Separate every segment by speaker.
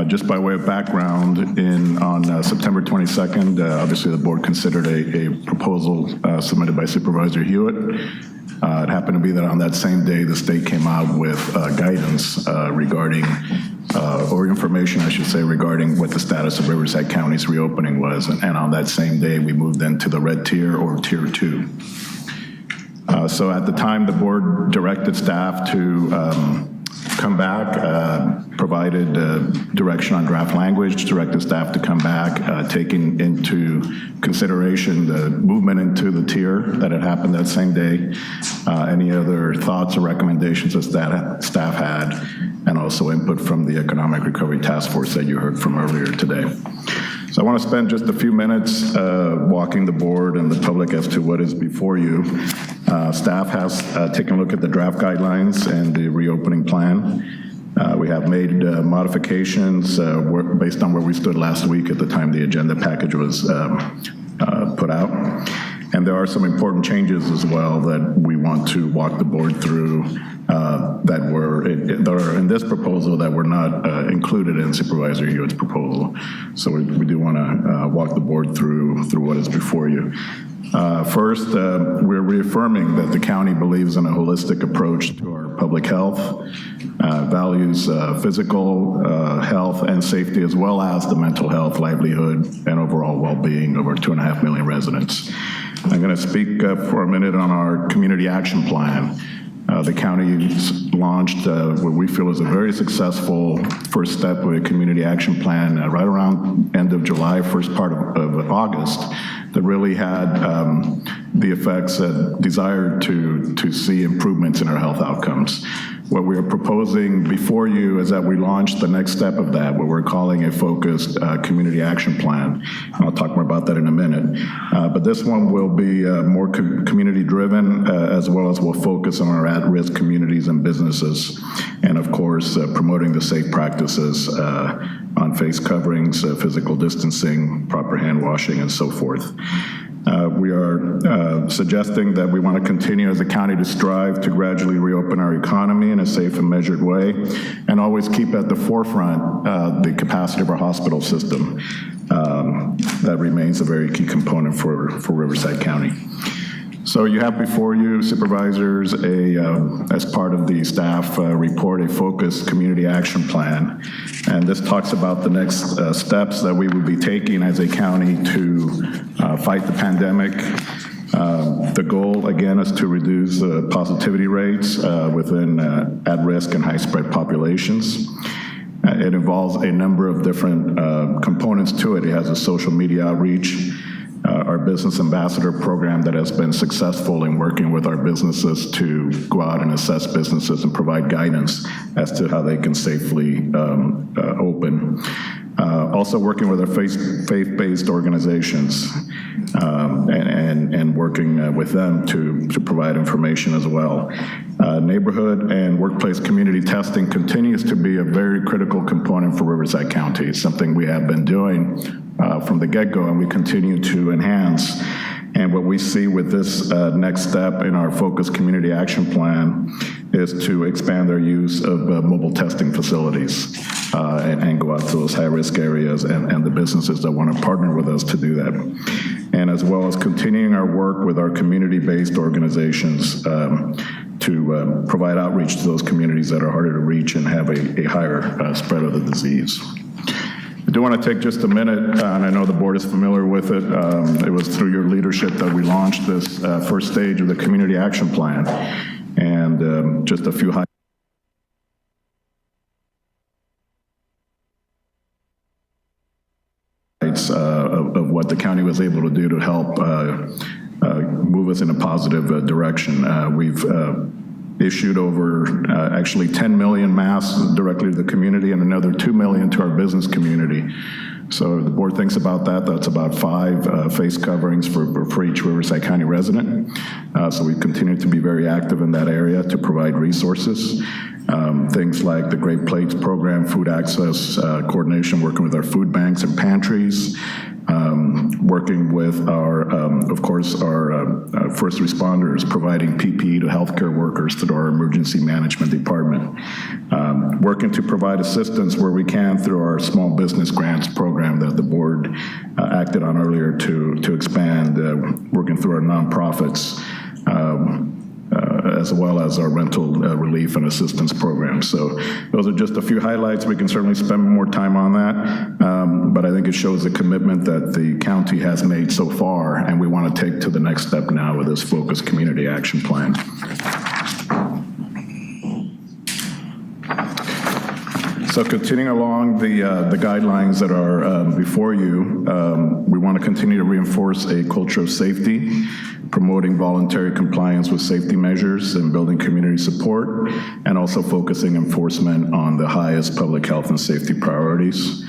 Speaker 1: Just by way of background, on September 22nd, obviously the board considered a proposal submitted by Supervisor Hewitt. It happened to be that on that same day, the state came out with guidance regarding, or information, I should say, regarding what the status of Riverside County's reopening was. And on that same day, we moved into the red tier or tier 2. So at the time, the board directed staff to come back, provided direction on draft language, directed staff to come back, taking into consideration the movement into the tier that had happened that same day, any other thoughts or recommendations that staff had, and also input from the Economic Recovery Task Force that you heard from earlier today. So I want to spend just a few minutes walking the board and the public as to what is before you. Staff has taken a look at the draft guidelines and the reopening plan. We have made modifications based on where we stood last week at the time the agenda package was put out. And there are some important changes as well that we want to walk the board through that are in this proposal that were not included in Supervisor Hewitt's proposal. So we do want to walk the board through what is before you. First, we're reaffirming that the county believes in a holistic approach to our public health, values physical health and safety, as well as the mental health, livelihood, and overall well-being of our 2.5 million residents. I'm going to speak for a minute on our community action plan. The county launched what we feel is a very successful first step with a community action plan right around end of July, first part of August, that really had the effects desired to see improvements in our health outcomes. What we are proposing before you is that we launch the next step of that, what we're calling a focused community action plan. I'll talk more about that in a minute. But this one will be more community driven, as well as we'll focus on our at-risk communities and businesses. And of course, promoting the safe practices on face coverings, physical distancing, proper hand washing, and so forth. We are suggesting that we want to continue as a county to strive to gradually reopen our economy in a safe and measured way, and always keep at the forefront the capacity of our hospital system. That remains a very key component for Riverside County. So you have before you, supervisors, as part of the staff report, a focused community action plan. And this talks about the next steps that we would be taking as a county to fight the pandemic. The goal, again, is to reduce positivity rates within at-risk and high-spread populations. It involves a number of different components to it. It has a social media outreach, our business ambassador program that has been successful in working with our businesses to go out and assess businesses and provide guidance as to how they can safely open. Also working with our faith-based organizations and working with them to provide information as well. Neighborhood and workplace community testing continues to be a very critical component for Riverside County. It's something we have been doing from the get-go, and we continue to enhance. And what we see with this next step in our focused community action plan is to expand their use of mobile testing facilities and go out to those high-risk areas and the businesses that want to partner with us to do that. And as well as continuing our work with our community-based organizations to provide outreach to those communities that are harder to reach and have a higher spread of the disease. I do want to take just a minute, and I know the board is familiar with it. It was through your leadership that we launched this first stage of the community action plan. And just a few highlights of what the county was able to do to help move us in a positive direction. We've issued over actually 10 million masks directly to the community and another 2 million to our business community. So the board thinks about that. That's about 5 face coverings for each Riverside County resident. So we continue to be very active in that area to provide resources. Things like the Great Plates program, food access coordination, working with our food banks and pantries, working with of course, our first responders, providing PPE to healthcare workers through our emergency management department, working to provide assistance where we can through our small business grants program that the board acted on earlier to expand, working through our nonprofits, as well as our rental relief and assistance program. So those are just a few highlights. We can certainly spend more time on that, but I think it shows the commitment that the county has made so far, and we want to take to the next step now with this focused community action plan. So continuing along the guidelines that are before you, we want to continue to reinforce a culture of safety, promoting voluntary compliance with safety measures and building community support, and also focusing enforcement on the highest public health and safety priorities.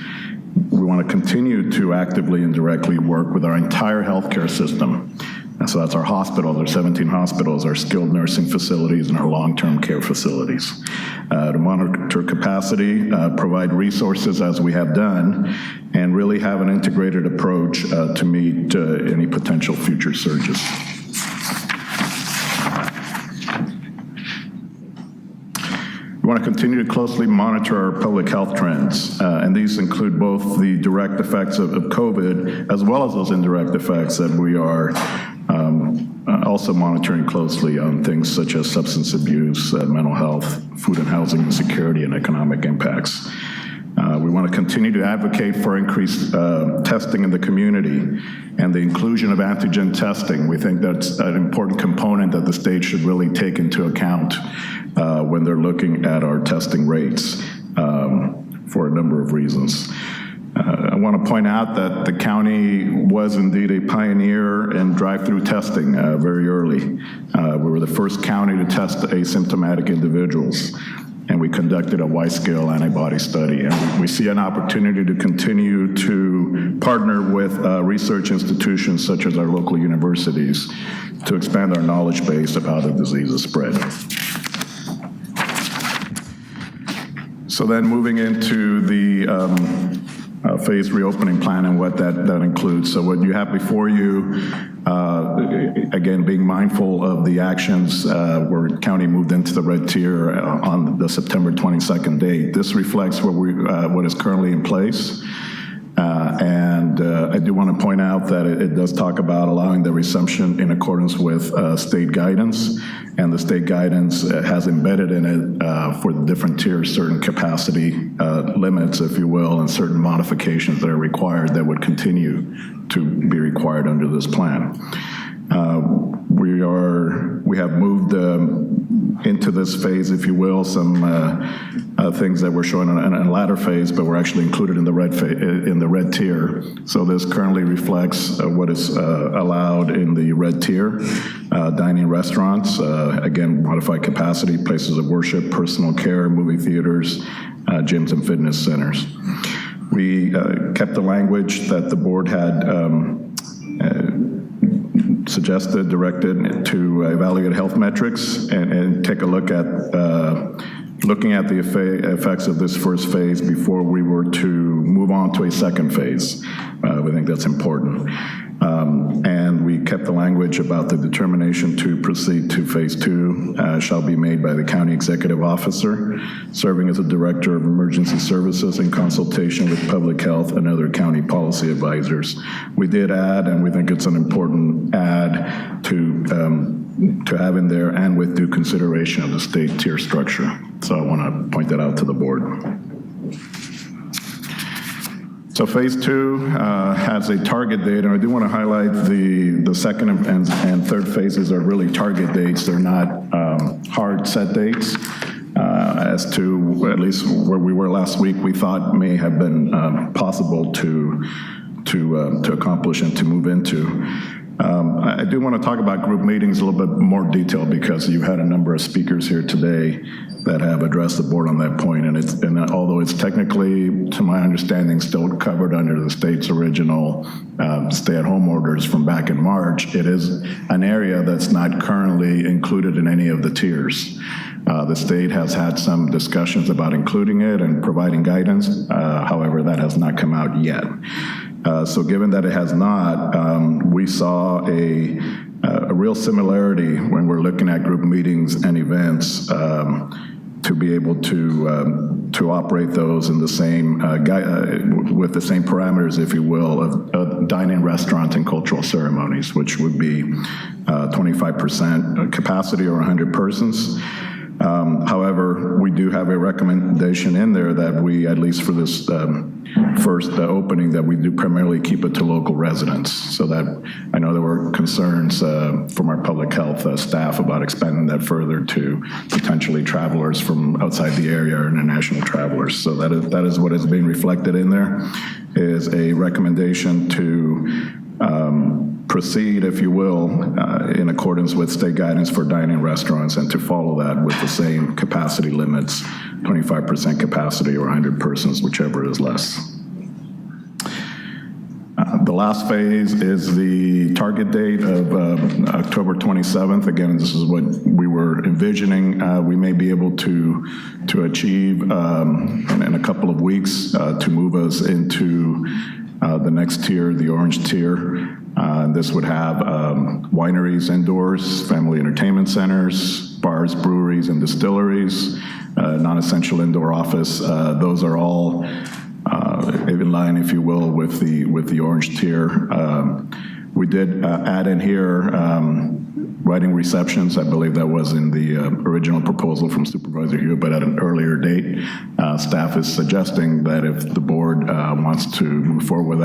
Speaker 1: We want to continue to actively and directly work with our entire healthcare system. And so that's our hospitals, our 17 hospitals, our skilled nursing facilities, and our long-term care facilities. To monitor capacity, provide resources as we have done, and really have an integrated approach to meet any potential future surges. We want to continue to closely monitor our public health trends, and these include both the direct effects of COVID, as well as those indirect effects that we are also monitoring closely on things such as substance abuse, mental health, food and housing insecurity, and economic impacts. We want to continue to advocate for increased testing in the community and the inclusion of antigen testing. We think that's an important component that the state should really take into account when they're looking at our testing rates for a number of reasons. I want to point out that the county was indeed a pioneer in drive-through testing very early. We were the first county to test asymptomatic individuals, and we conducted a wide-scale antibody study. And we see an opportunity to continue to partner with research institutions such as our local universities to expand our knowledge base of how the disease is spread. So then moving into the phased reopening plan and what that includes. So what you have before you, again, being mindful of the actions where county moved into the red tier on the September 22nd date. This reflects what is currently in place. And I do want to point out that it does talk about allowing the resumption in accordance with state guidance, and the state guidance has embedded in it for the different tiers certain capacity limits, if you will, and certain modifications that are required that would continue to be required under this plan. We have moved into this phase, if you will, some things that we're showing in a latter phase, but we're actually included in the red tier. So this currently reflects what is allowed in the red tier: dining restaurants, again, modified capacity, places of worship, personal care, movie theaters, gyms and fitness centers. We kept the language that the board had suggested, directed to evaluate health metrics and take a look at looking at the effects of this first phase before we were to move on to a second phase. We think that's important. And we kept the language about the determination to proceed to phase 2 shall be made by the county executive officer, serving as a director of emergency services in consultation with public health and other county policy advisors. We did add, and we think it's an important add to have in there, and with due consideration of the state tier structure. So I want to point that out to the board. So phase 2 has a target date, and I do want to highlight the second and third phases are really target dates. They're not hard set dates. As to at least where we were last week, we thought may have been possible to accomplish and to move into. I do want to talk about group meetings a little bit more detail because you had a number of speakers here today that have addressed the board on that point, and although it's technically, to my understanding, still covered under the state's original stay-at-home orders from back in March, it is an area that's not currently included in any of the tiers. The state has had some discussions about including it and providing guidance. However, that has not come out yet. So given that it has not, we saw a real similarity when we're looking at group meetings and events to be able to operate those in the same with the same parameters, if you will, of dining, restaurant, and cultural ceremonies, which would be 25% capacity or 100 persons. However, we do have a recommendation in there that we, at least for this first opening, that we do primarily keep it to local residents. So that I know there were concerns from our public health staff about expanding that further to potentially travelers from outside the area or international travelers. So that is what is being reflected in there, is a recommendation to proceed, if you will, in accordance with state guidance for dining restaurants, and to follow that with the same capacity limits, 25% capacity or 100 persons, whichever is less. The last phase is the target date of October 27th. Again, this is what we were envisioning we may be able to achieve in a couple of weeks to move us into the next tier, the orange tier. This would have wineries indoors, family entertainment centers, bars, breweries, and distilleries, non-essential indoor office. Those are all in line, if you will, with the orange tier. We did add in here wedding receptions. I believe that was in the original proposal from Supervisor Hewitt, but at an earlier date. Staff is suggesting that if the board wants to move forward with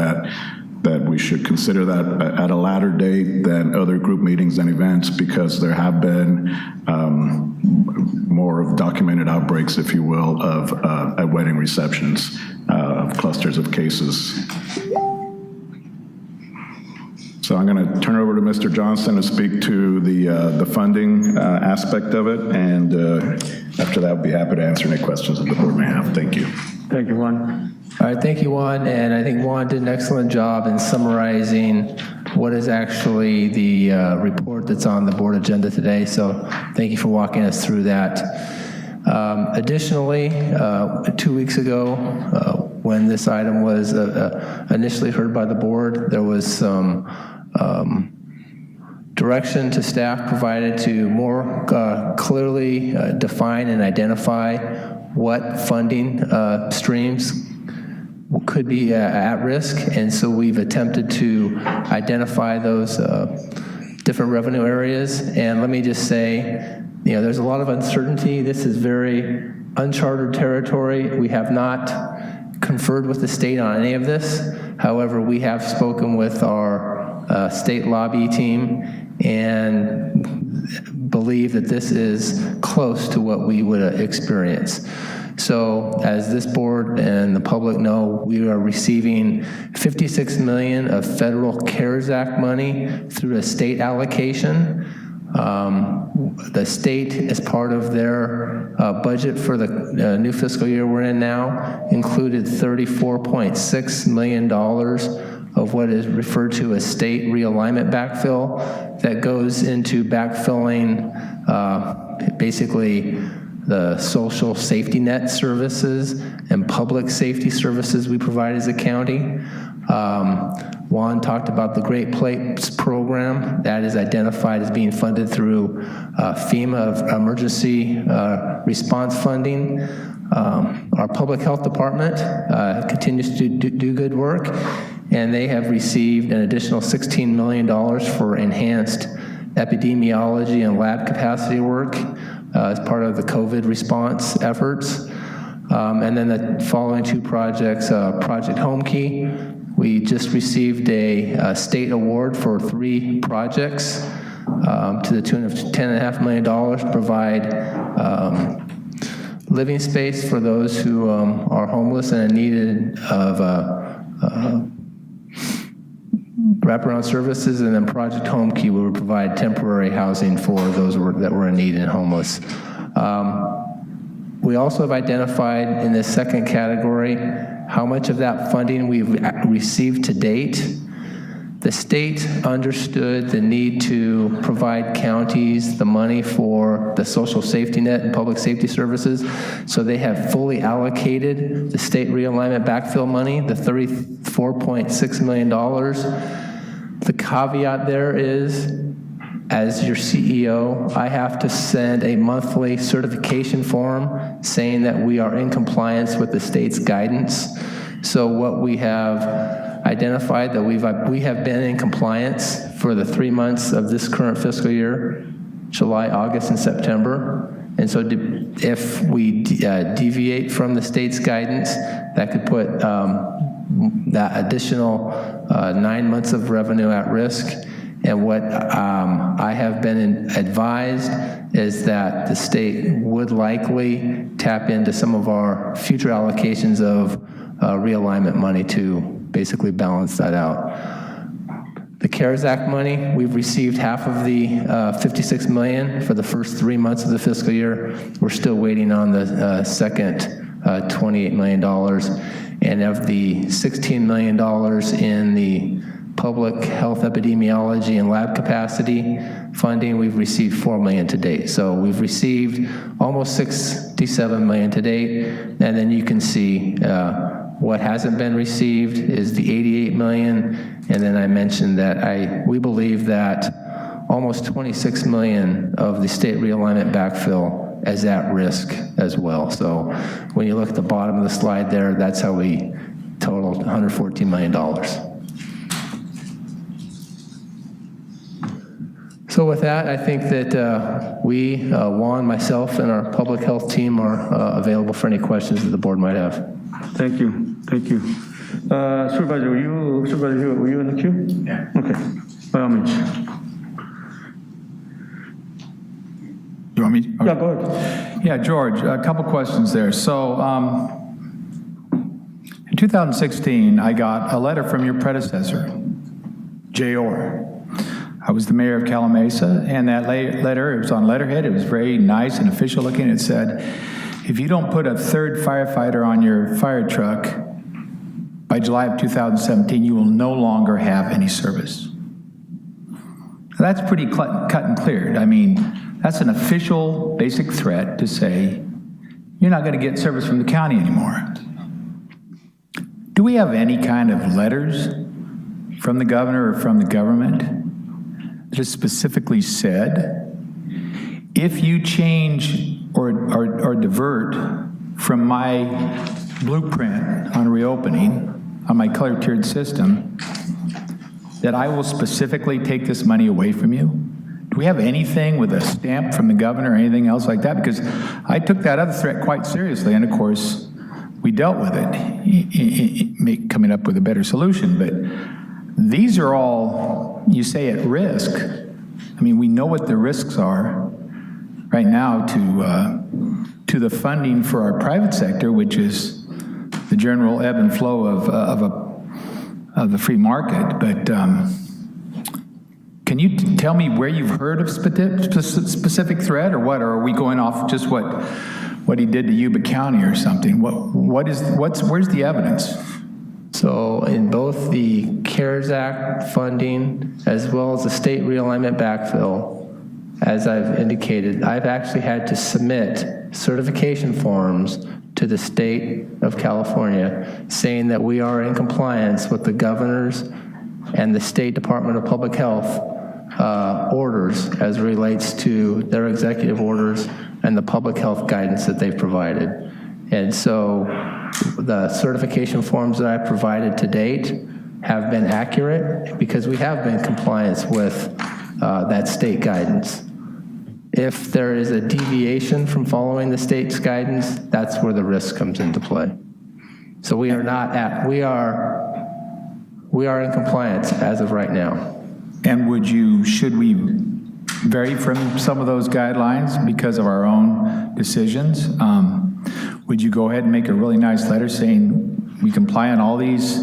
Speaker 1: that we should consider that at a latter date than other group meetings and events, because there have been more of documented outbreaks, if you will, of at wedding receptions, of clusters of cases. So I'm going to turn it over to Mr. Johnston to speak to the funding aspect of it, and after that, I'll be happy to answer any questions that the board may have. Thank you.
Speaker 2: Thank you, Juan.
Speaker 3: All right, thank you, Juan. And I think Juan did an excellent job in summarizing what is actually the report that's on the board agenda today. So thank you for walking us through that. Additionally, 2 weeks ago, when this item was initially heard by the board, there was some direction to staff provided to more clearly define and identify what funding streams could be at risk. And so we've attempted to identify those different revenue areas. And let me just say, there's a lot of uncertainty. This is very uncharted territory. We have not conferred with the state on any of this. However, we have spoken with our state lobby team and believe that this is close to what we would experience. So as this board and the public know, we are receiving $56 million of federal CARES Act money through a state allocation. The state, as part of their budget for the new fiscal year we're in now, included $34.6 million of what is referred to as state realignment backfill that goes into backfilling basically the social safety net services and public safety services we provide as a county. Juan talked about the Great Plates program that is identified as being funded through FEMA emergency response funding. Our public health department continues to do good work, and they have received an additional $16 million for enhanced epidemiology and lab capacity work as part of the COVID response efforts. And then the following two projects, Project Homekey, we just received a state award for 3 projects to the tune of $10.5 million to provide living space for those who are homeless and in need of wraparound services. And then Project Homekey will provide temporary housing for those that were in need and homeless. We also have identified in this second category how much of that funding we've received to date. The state understood the need to provide counties the money for the social safety net and public safety services, so they have fully allocated the state realignment backfill money, the $34.6 million. The caveat there is, as your CEO, I have to send a monthly certification form saying that we are in compliance with the state's guidance. So what we have identified that we have been in compliance for the 3 months of this current fiscal year, July, August, and September. And so if we deviate from the state's guidance, that could put that additional 9 months of revenue at risk. And what I have been advised is that the state would likely tap into some of our future allocations of realignment money to basically balance that out. The CARES Act money, we've received half of the $56 million for the first 3 months of the fiscal year. We're still waiting on the second $28 million. And of the $16 million in the public health epidemiology and lab capacity funding, we've received $4 million to date. So we've received almost $67 million to date. And then you can see what hasn't been received is the $88 million. And then I mentioned that we believe that almost $26 million of the state realignment backfill is at risk as well. So when you look at the bottom of the slide there, that's how we totaled $114 million. So with that, I think that we, Juan, myself, and our public health team are available for any questions that the board might have.
Speaker 2: Thank you. Thank you. Supervisor, were you in the queue?
Speaker 4: Yeah.
Speaker 2: Okay. By all means.
Speaker 4: You want me?
Speaker 2: Yeah, go ahead.
Speaker 4: Yeah, George, a couple questions there. So in 2016, I got a letter from your predecessor, Jay Orr. I was the mayor of Calamasa, and that letter, it was on letterhead, it was very nice and official looking. It said, if you don't put a third firefighter on your fire truck by July of 2017, you will no longer have any service. That's pretty cut and cleared. I mean, that's an official basic threat to say, you're not going to get service from the county anymore. Do we have any kind of letters from the governor or from the government that has specifically said, if you change or divert from my blueprint on reopening, on my color-tiered system, that I will specifically take this money away from you? Do we have anything with a stamp from the governor or anything else like that? Because I took that other threat quite seriously, and of course, we dealt with it, coming up with a better solution. But these are all, you say, at risk. I mean, we know what the risks are right now to the funding for our private sector, which is the general ebb and flow of the free market. But can you tell me where you've heard of specific threat, or what? Or are we going off just what he did to Yuba County or something? Where's the evidence?
Speaker 3: So in both the CARES Act funding as well as the state realignment backfill, as I've indicated, I've actually had to submit certification forms to the state of California saying that we are in compliance with the governor's and the State Department of Public Health orders as it relates to their executive orders and the public health guidance that they've provided. And so the certification forms that I provided to date have been accurate because we have been in compliance with that state guidance. If there is a deviation from following the state's guidance, that's where the risk comes into play. So we are in compliance as of right now.
Speaker 4: And should we vary from some of those guidelines because of our own decisions? Would you go ahead and make a really nice letter saying we comply on all these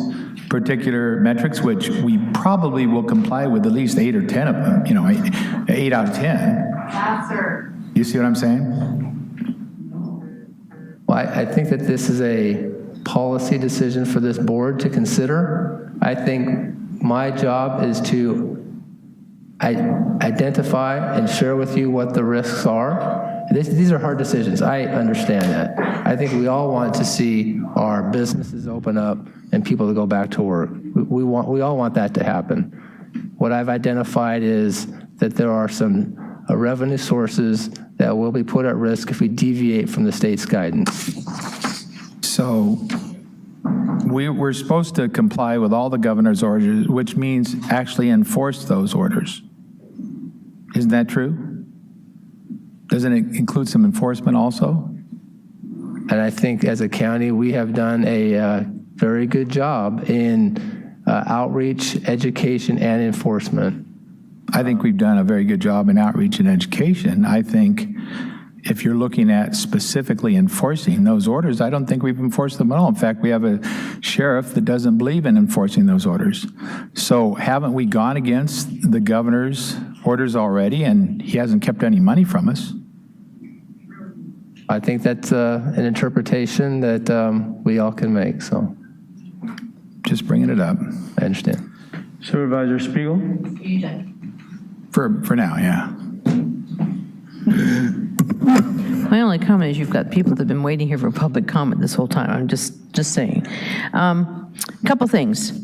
Speaker 4: particular metrics, which we probably will comply with at least 8 or 10 of them, 8 out of 10.
Speaker 5: Yes, sir.
Speaker 4: You see what I'm saying?
Speaker 3: Well, I think that this is a policy decision for this board to consider. I think my job is to identify and share with you what the risks are. These are hard decisions. I understand that. I think we all want to see our businesses open up and people to go back to work. We all want that to happen. What I've identified is that there are some revenue sources that will be put at risk if we deviate from the state's guidance.
Speaker 4: So we're supposed to comply with all the governor's orders, which means actually enforce those orders. Isn't that true? Doesn't it include some enforcement also?
Speaker 3: And I think as a county, we have done a very good job in outreach, education, and enforcement.
Speaker 4: I think we've done a very good job in outreach and education. I think if you're looking at specifically enforcing those orders, I don't think we've enforced them at all. In fact, we have a sheriff that doesn't believe in enforcing those orders. So haven't we gone against the governor's orders already, and he hasn't kept any money from us?
Speaker 3: I think that's an interpretation that we all can make, so
Speaker 4: Just bringing it up.
Speaker 3: I understand.
Speaker 2: Supervisor Spiegel?
Speaker 4: For now, yeah.
Speaker 5: My only comment is you've got people that have been waiting here for public comment this whole time. I'm just saying. Couple things.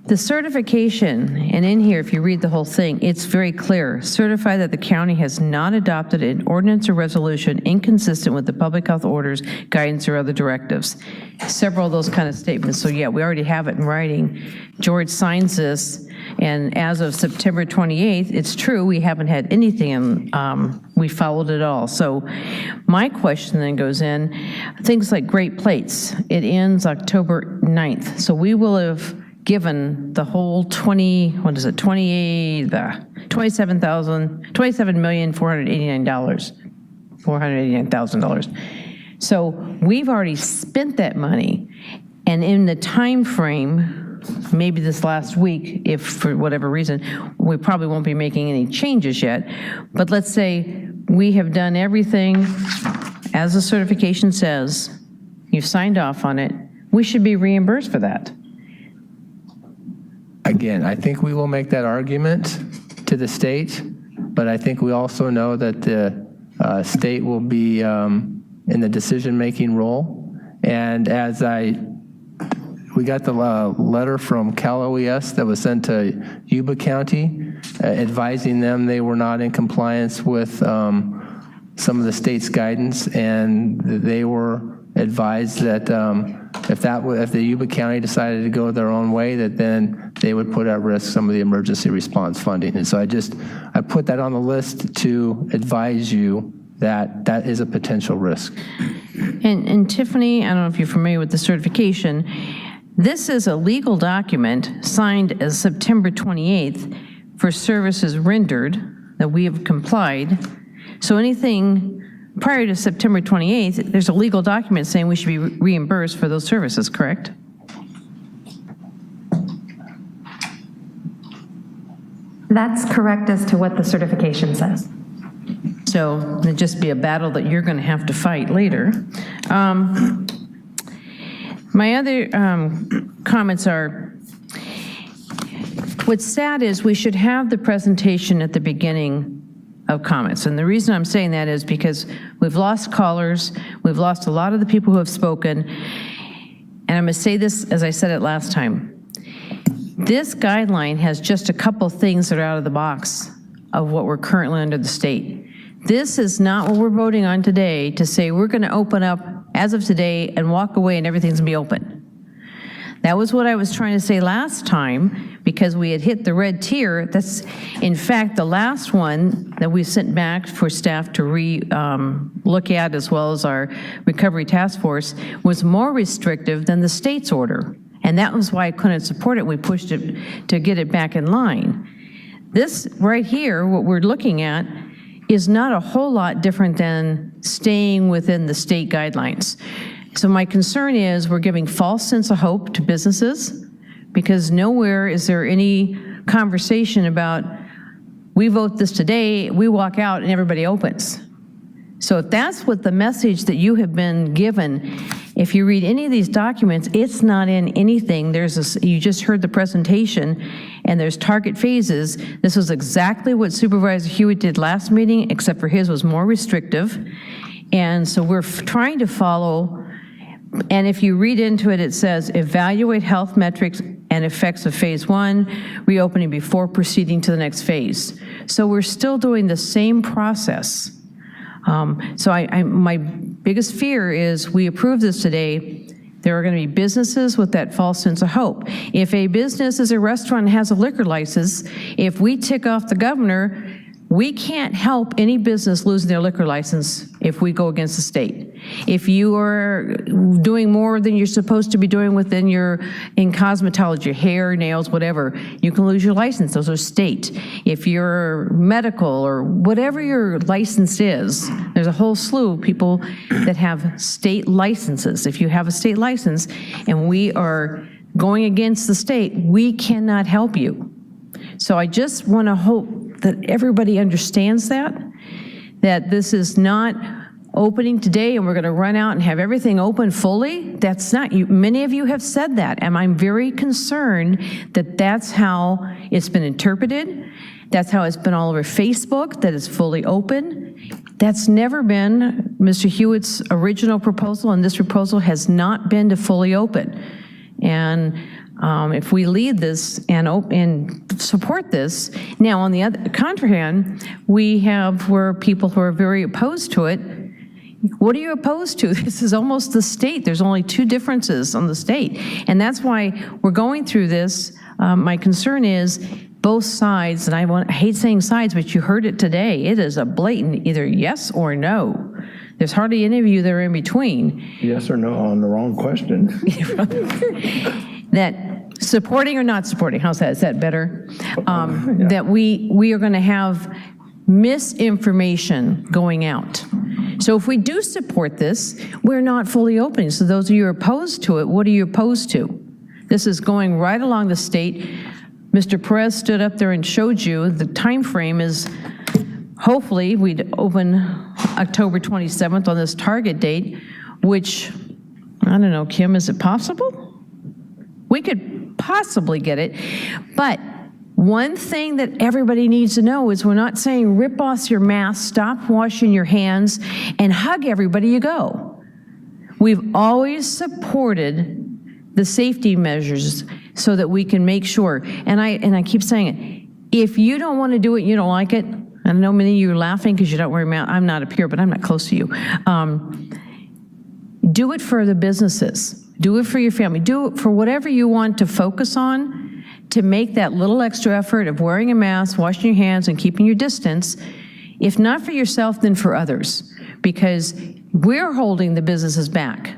Speaker 5: The certification, and in here, if you read the whole thing, it's very clear. Certify that the county has not adopted an ordinance or resolution inconsistent with the public health orders, guidance, or other directives. Several of those kind of statements. So yeah, we already have it in writing. George signs this, and as of September 28th, it's true, we haven't had anything, and we followed it all. So my question then goes in, things like Great Plates, it ends October 9th. So we will have given the whole $27,489,000. So we've already spent that money, and in the time frame, maybe this last week, if for whatever reason, we probably won't be making any changes yet, but let's say we have done everything as the certification says, you've signed off on it, we should be reimbursed for that.
Speaker 3: Again, I think we will make that argument to the state, but I think we also know that the state will be in the decision-making role. And as we got the letter from Cal OES that was sent to Yuba County, advising them they were not in compliance with some of the state's guidance, and they were advised that if the Yuba County decided to go their own way, that then they would put at risk some of the emergency response funding. And so I put that on the list to advise you that that is a potential risk.
Speaker 5: And Tiffany, I don't know if you're familiar with the certification, this is a legal document signed as September 28th for services rendered that we have complied. So anything prior to September 28th, there's a legal document saying we should be reimbursed for those services, correct?
Speaker 6: That's correct as to what the certification says.
Speaker 5: So it'd just be a battle that you're going to have to fight later. My other comments are, what's sad is we should have the presentation at the beginning of comments. And the reason I'm saying that is because we've lost callers, we've lost a lot of the people who have spoken, and I'm going to say this as I said it last time. This guideline has just a couple things that are out of the box of what we're currently under the state. This is not what we're voting on today to say we're going to open up as of today and walk away and everything's going to be open. That was what I was trying to say last time because we had hit the red tier. That's, in fact, the last one that we sent back for staff to look at, as well as our recovery task force, was more restrictive than the state's order. And that was why I couldn't support it. We pushed it to get it back in line. This right here, what we're looking at, is not a whole lot different than staying within the state guidelines. So my concern is we're giving false sense of hope to businesses because nowhere is there any conversation about we vote this today, we walk out and everybody opens. So if that's what the message that you have been given, If you read any of these documents, it's not in anything. You just heard the presentation, and there's target phases. This was exactly what Supervisor Hewitt did last meeting, except for his was more restrictive. And so we're trying to follow, and if you read into it, it says, evaluate health metrics and effects of phase 1, reopening before proceeding to the next phase. So we're still doing the same process. So my biggest fear is we approve this today, there are going to be businesses with that false sense of hope. If a business is a restaurant and has a liquor license, if we tick off the governor, we can't help any business losing their liquor license if we go against the state. If you are doing more than you're supposed to be doing in cosmetology, hair, nails, whatever, you can lose your license. Those are state. If you're medical or whatever your license is, there's a whole slew of people that have state licenses. If you have a state license and we are going against the state, we cannot help you. So I just want to hope that everybody understands that this is not opening today and we're going to run out and have everything open fully. That's not you. Many of you have said that, and I'm very concerned that that's how it's been interpreted. That's how it's been all over Facebook, that it's fully open. That's never been Mr. Hewitt's original proposal, and this proposal has not been to fully open. And if we lead this and support this, now on the other contrary hand, we have people who are very opposed to it. What are you opposed to? This is almost the state. There's only two differences on the state. And that's why we're going through this. My concern is both sides, and I hate saying sides, but you heard it today. It is a blatant either yes or no. There's hardly any of you that are in between.
Speaker 2: Yes or no on the wrong question.
Speaker 5: That supporting or not supporting, how's that? Is that better? That we are going to have misinformation going out. So if we do support this, we're not fully opening. So those of you who are opposed to it, what are you opposed to? This is going right along the state. Mr. Perez stood up there and showed you the time frame is hopefully we'd open October 27th on this target date, which, I don't know, Kim, is it possible? We could possibly get it, but one thing that everybody needs to know is we're not saying rip off your mask, stop washing your hands, and hug everybody you go. We've always supported the safety measures so that we can make sure, and I keep saying it, if you don't want to do it, you don't like it, I know many of you are laughing because you don't wear a mask. I'm not up here, but I'm not close to you. Do it for the businesses. Do it for your family. Do it for whatever you want to focus on to make that little extra effort of wearing a mask, washing your hands, and keeping your distance. If not for yourself, then for others, because we're holding the businesses back.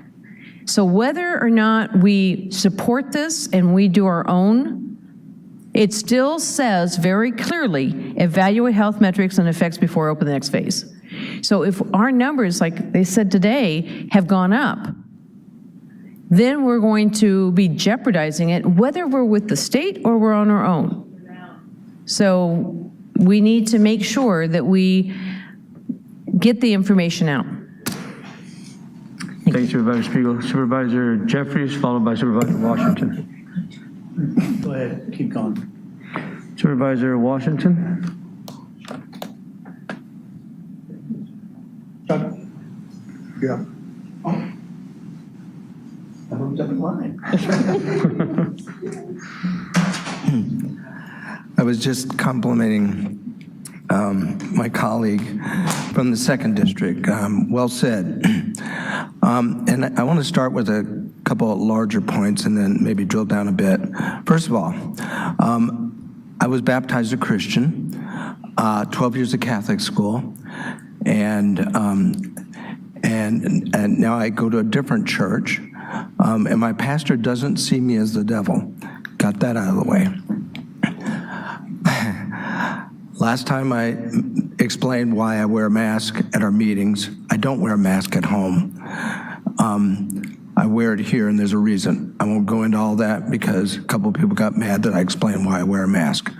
Speaker 5: So whether or not we support this and we do our own, it still says very clearly, evaluate health metrics and effects before open the next phase. So if our numbers, like they said today, have gone up, then we're going to be jeopardizing it, whether we're with the state or we're on our own. So we need to make sure that we get the information out.
Speaker 2: Thank you, Supervisor Spiegel. Supervisor Jeffries, followed by Supervisor Washington.
Speaker 7: Go ahead, keep going.
Speaker 2: Supervisor Washington.
Speaker 7: Chuck? Yeah. Oh. I moved up in line.
Speaker 8: I was just complimenting my colleague from the 2nd District. Well said. And I want to start with a couple of larger points and then maybe drill down a bit. First of all, I was baptized a Christian, 12 years of Catholic school, and now I go to a different church, and my pastor doesn't see me as the devil. Got that out of the way. Last time I explained why I wear a mask at our meetings. I don't wear a mask at home. I wear it here, and there's a reason. I won't go into all that because a couple of people got mad that I explained why I wear a mask.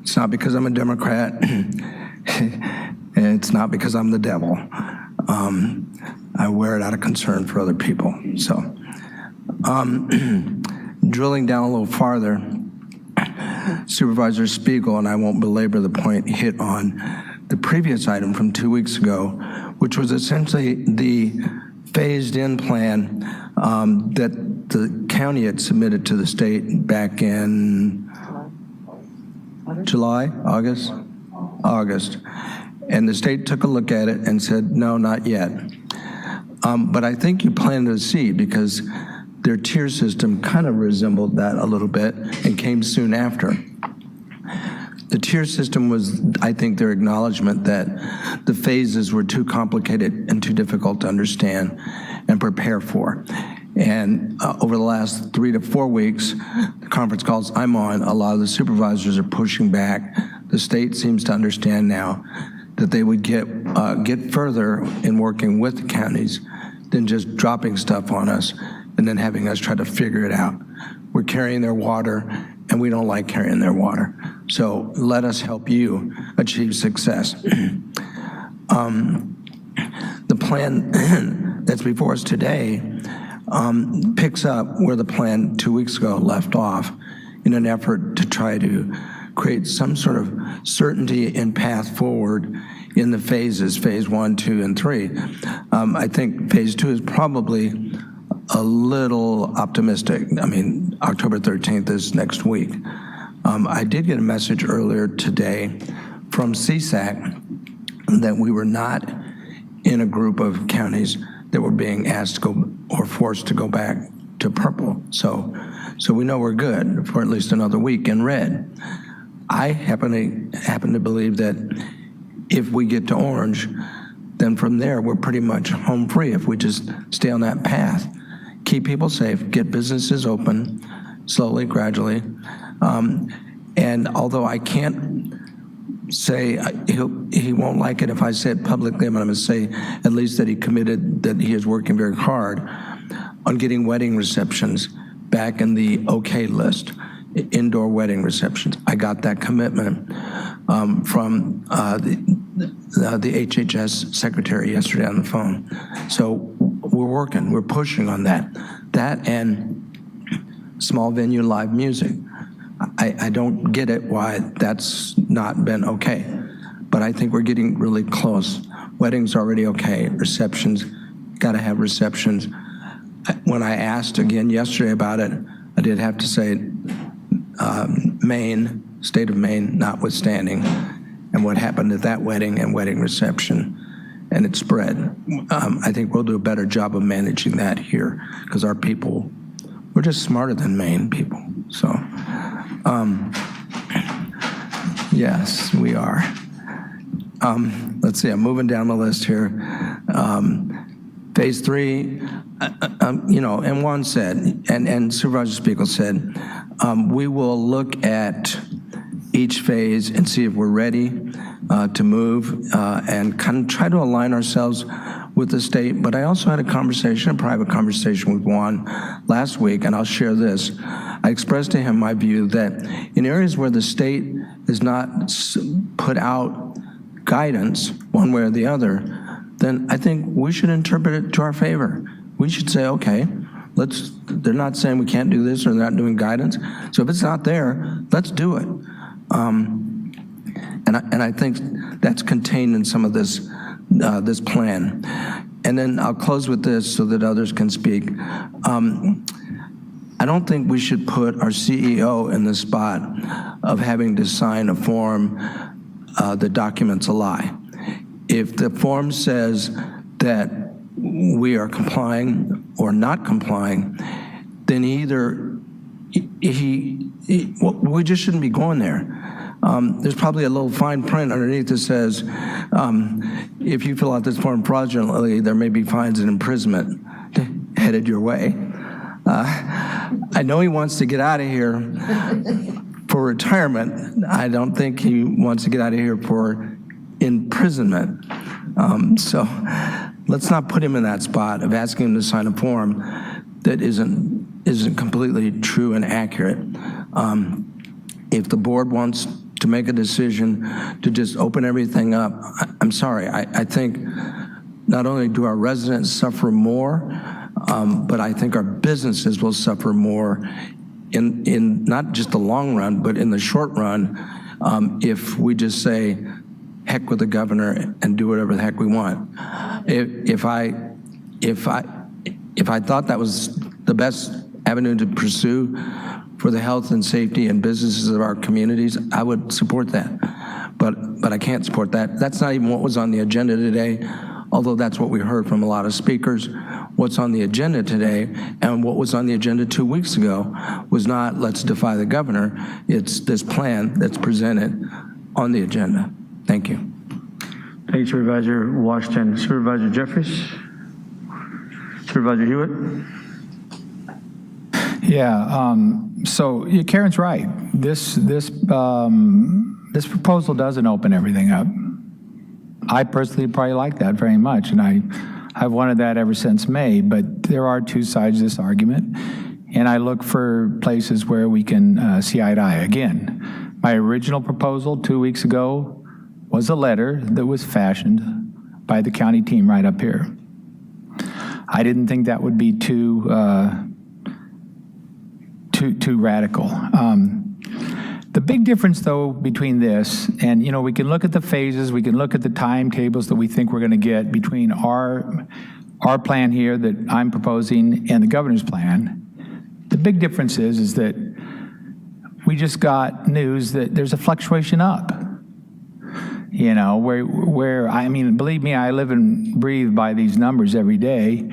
Speaker 8: It's not because I'm a Democrat, and it's not because I'm the devil. I wear it out of concern for other people. So, drilling down a little farther, Supervisor Spiegel, and I won't belabor the point, hit on the previous item from 2 weeks ago, which was essentially the phased-in plan that the county had submitted to the state back in July, August? August. And the state took a look at it and said, no, not yet. But I think you planted a seed because their tier system kind of resembled that a little bit and came soon after. The tier system was, I think, their acknowledgement that the phases were too complicated and too difficult to understand and prepare for. And over the last 3 to 4 weeks, the conference calls I'm on, a lot of the supervisors are pushing back. The state seems to understand now that they would get further in working with the counties than just dropping stuff on us and then having us try to figure it out. We're carrying their water, and we don't like carrying their water. So let us help you achieve success. The plan that's before us today picks up where the plan 2 weeks ago left off in an effort to try to create some sort of certainty and path forward in the phases, phase 1, 2, and 3. I think phase 2 is probably a little optimistic. I mean, October 13th is next week. I did get a message earlier today from CSAC that we were not in a group of counties that were being asked to go or forced to go back to purple. So we know we're good for at least another week in red. I happen to believe that if we get to orange, then from there we're pretty much home free if we just stay on that path. Keep people safe, get businesses open slowly, gradually. And although I can't say he won't like it if I say it publicly, I'm going to say at least that he committed, that he is working very hard on getting wedding receptions back in the okay list, indoor wedding receptions. I got that commitment from the HHS secretary yesterday on the phone. So we're working, we're pushing on that. That and small venue live music. I don't get it why that's not been okay, but I think we're getting really close. Weddings already okay, receptions, got to have receptions. When I asked again yesterday about it, I did have to say Maine, state of Maine notwithstanding, and what happened at that wedding and wedding reception, and it spread. I think we'll do a better job of managing that here because our people, we're just smarter than Maine people. So, yes, we are. Let's see, I'm moving down the list here. Phase 3, and Juan said, and Supervisor Spiegel said, we will look at each phase and see if we're ready to move and kind of try to align ourselves with the state. But I also had a private conversation with Juan last week, and I'll share this. I expressed to him my view that in areas where the state has not put out guidance one way or the other, then I think we should interpret it to our favor. We should say, okay, they're not saying we can't do this or they're not doing guidance. So if it's not there, let's do it. And I think that's contained in some of this plan. And then I'll close with this so that others can speak. I don't think we should put our CEO in the spot of having to sign a form that documents a lie. If the form says that we are complying or not complying, then either we just shouldn't be going there. There's probably a little fine print underneath that says, if you fill out this form fraudulently, there may be fines and imprisonment headed your way. I know he wants to get out of here for retirement. I don't think he wants to get out of here for imprisonment. So let's not put him in that spot of asking him to sign a form that isn't completely true and accurate. If the board wants to make a decision to just open everything up, I'm sorry. I think not only do our residents suffer more, but I think our businesses will suffer more in not just the long run, but in the short run, if we just say, heck with the governor and do whatever the heck we want. If I thought that was the best avenue to pursue for the health and safety and businesses of our communities, I would support that. But I can't support that. That's not even what was on the agenda today, although that's what we heard from a lot of speakers. What's on the agenda today and what was on the agenda 2 weeks ago was not let's defy the governor. It's this plan that's presented on the agenda. Thank you.
Speaker 2: Thank you, Supervisor Washington. Supervisor Jeffries? Supervisor Hewitt?
Speaker 4: Yeah, so yeah, Karen's right. This proposal doesn't open everything up. I personally probably like that very much, and I've wanted that ever since May, but there are two sides to this argument, and I look for places where we can see eye to eye. Again, my original proposal 2 weeks ago was a letter that was fashioned by the county team right up here. I didn't think that would be too radical. The big difference, though, between this and, you know, we can look at the phases, we can look at the timetables that we think we're going to get between our plan here that I'm proposing and the governor's plan. The big difference is that we just got news that there's a fluctuation up. You know, where I mean, believe me, I live and breathe by these numbers every day.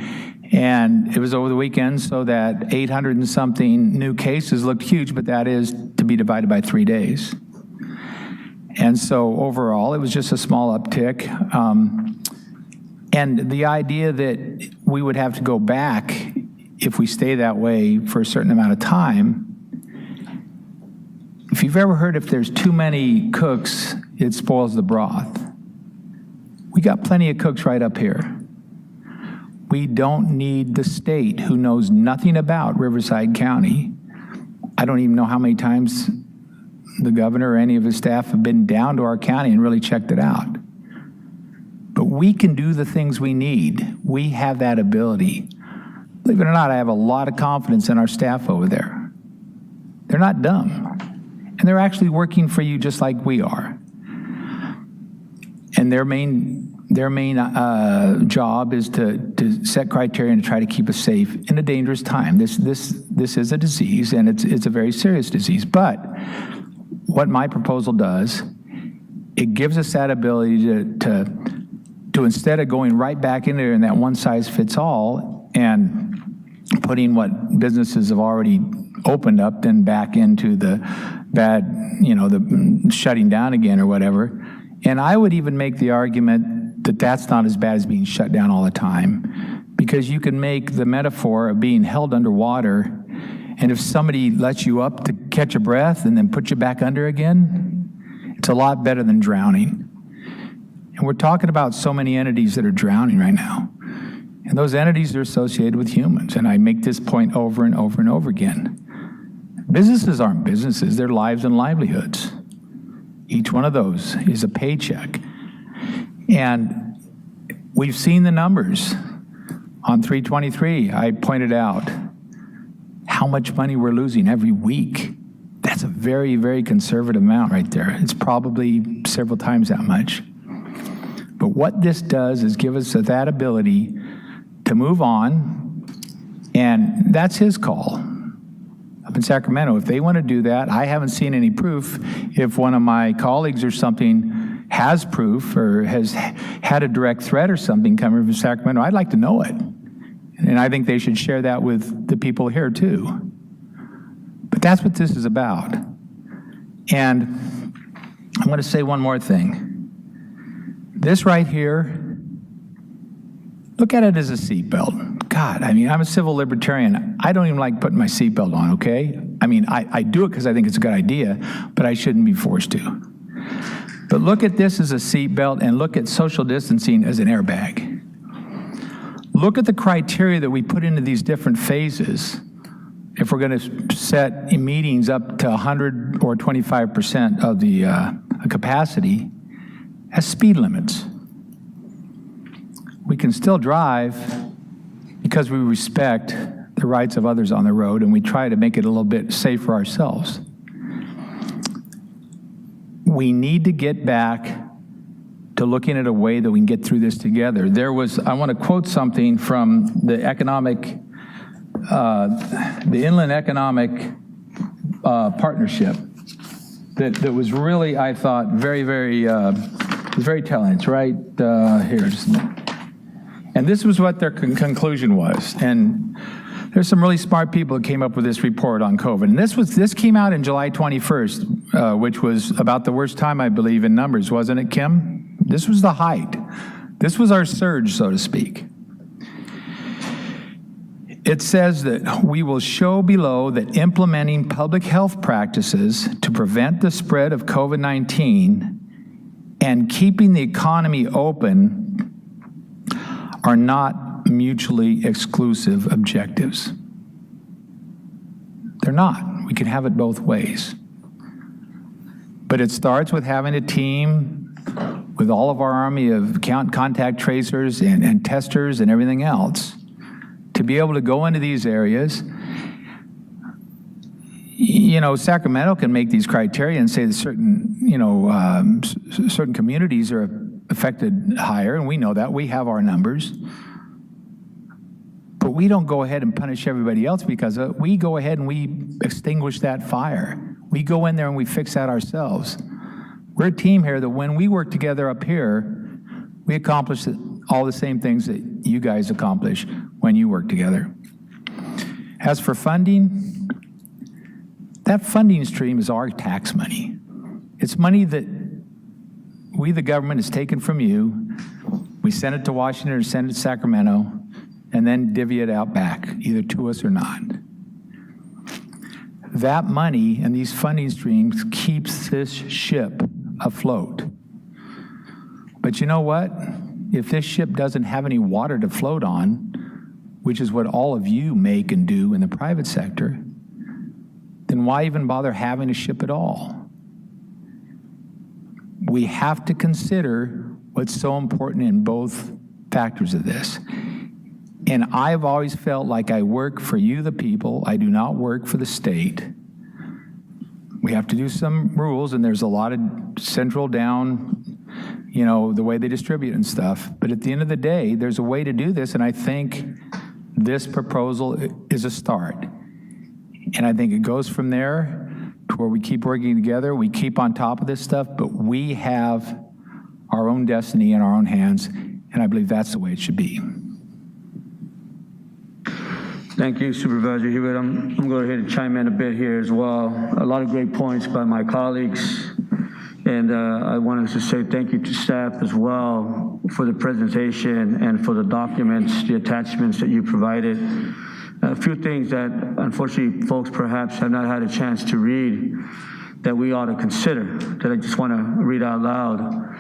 Speaker 4: And it was over the weekend, so that 800 and something new cases looked huge, but that is to be divided by 3 days. And so overall, it was just a small uptick. And the idea that we would have to go back if we stay that way for a certain amount of time, if you've ever heard if there's too many cooks, it spoils the broth. We got plenty of cooks right up here. We don't need the state who knows nothing about Riverside County. I don't even know how many times the governor or any of his staff have been down to our county and really checked it out. But we can do the things we need. We have that ability. Believe it or not, I have a lot of confidence in our staff over there. They're not dumb. And they're actually working for you just like we are. And their main job is to set criteria and to try to keep us safe in a dangerous time. This is a disease, and it's a very serious disease. But what my proposal does, it gives us that ability to instead of going right back in there in that one size fits all and putting what businesses have already opened up then back into the bad, you know, the shutting down again or whatever. And I would even make the argument that that's not as bad as being shut down all the time, because you can make the metaphor of being held underwater, and if somebody lets you up to catch a breath and then put you back under again, it's a lot better than drowning. And we're talking about so many entities that are drowning right now, and those entities are associated with humans, and I make this point over and over and over again. Businesses aren't businesses, they're lives and livelihoods. Each one of those is a paycheck. And we've seen the numbers. On 323, I pointed out how much money we're losing every week. That's a very, very conservative amount right there. It's probably several times that much. But what this does is give us that ability to move on, and that's his call. Up in Sacramento, if they want to do that, I haven't seen any proof. If one of my colleagues or something has proof or has had a direct threat or something coming from Sacramento, I'd like to know it. And I think they should share that with the people here too. But that's what this is about. And I'm going to say one more thing. This right here, look at it as a seatbelt. God, I mean, I'm a civil libertarian. I don't even like putting my seatbelt on, okay? I mean, I do it because I think it's a good idea, but I shouldn't be forced to. But look at this as a seatbelt and look at social distancing as an airbag. Look at the criteria that we put into these different phases. If we're going to set meetings up to 100 or 25% of the capacity as speed limits. We can still drive because because we respect the rights of others on the road and we try to make it a little bit safer ourselves. We need to get back to looking at a way that we can get through this together. I want to quote something from the Inland Economic Partnership that was really, I thought, very, very, very telling. It's right here. And this was what their conclusion was. And there's some really smart people that came up with this report on COVID. And this came out in July 21st, which was about the worst time, I believe, in numbers, wasn't it, Kim? This was the height. This was our surge, so to speak. It says that we will show below that implementing public health practices to prevent the spread of COVID-19 and keeping the economy open are not mutually exclusive objectives. They're not. We can have it both ways. But it starts with having a team with all of our army of contact tracers and testers and everything else to be able to go into these areas. You know, Sacramento can make these criteria and say that certain, certain communities are affected higher, and we know that. We have our numbers. But we don't go ahead and punish everybody else because we go ahead and we extinguish that fire. We go in there and we fix that ourselves. We're a team here that when we work together up here, we accomplish all the same things that you guys accomplish when you work together. As for funding, that funding stream is our tax money. It's money that we, the government, has taken from you. We send it to Washington or send it to Sacramento, and then divvy it out back, either to us or not. That money and these funding streams keeps this ship afloat. But you know what? If this ship doesn't have any water to float on, which is what all of you make and do in the private sector, then why even bother having a ship at all? We have to consider what's so important in both factors of this. And I've always felt like I work for you, the people. I do not work for the state. We have to do some rules, and there's a lot of central down, the way they distribute and stuff. But at the end of the day, there's a way to do this, and I think this proposal is a start. And I think it goes from there to where we keep working together, we keep on top of this stuff, but we have our own destiny in our own hands, and I believe that's the way it should be.
Speaker 2: Thank you, Supervisor Hewitt. I'm going to go ahead and chime in a bit here as well. A lot of great points by my colleagues. And I wanted to say thank you to staff as well for the presentation and for the documents, the attachments that you provided. A few things that unfortunately folks perhaps have not had a chance to read that we ought to consider, that I just want to read out loud.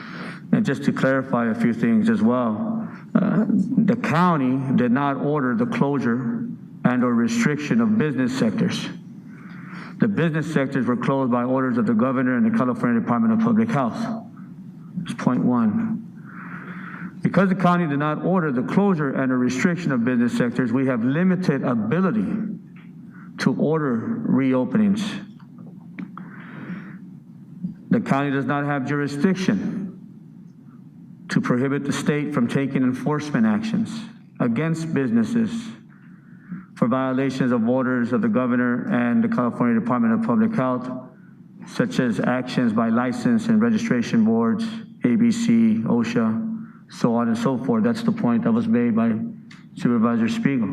Speaker 2: And just to clarify a few things as well. The county did not order the closure and or restriction of business sectors. The business sectors were closed by orders of the governor and the California Department of Public Health. That's point one. Because the county did not order the closure and a restriction of business sectors, we have limited ability to order reopenings. The county does not have jurisdiction to prohibit the state from taking enforcement actions against businesses for violations of orders of the governor and the California Department of Public Health, such as actions by license and registration boards, ABC, OSHA, so on and so forth. That's the point that was made by Supervisor Spiegel.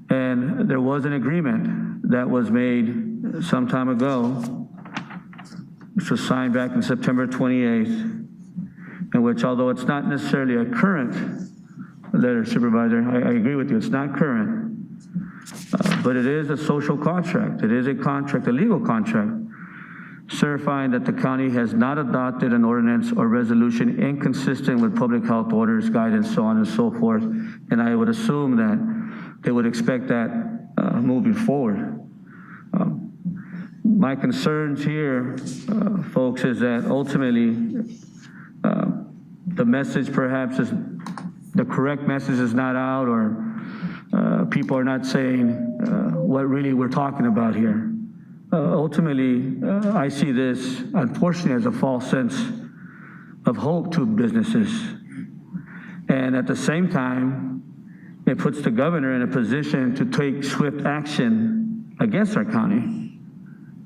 Speaker 2: And there was an agreement that was made some time ago, which was signed back on September 28th, in which, although it's not necessarily a current letter, Supervisor, I agree with you, it's not current, but it is a social contract. It is a contract, a legal contract, certifying that the county has not adopted an ordinance or resolution inconsistent with public health orders, guidance, so on and so forth. And I would assume that they would expect that moving forward. My concerns here, folks, is that ultimately the message perhaps is, the correct message is not out, or people are not saying what really we're talking about here. Ultimately, I see this, unfortunately, as a false sense of hope to businesses. And at the same time, it puts the governor in a position to take swift action against our county.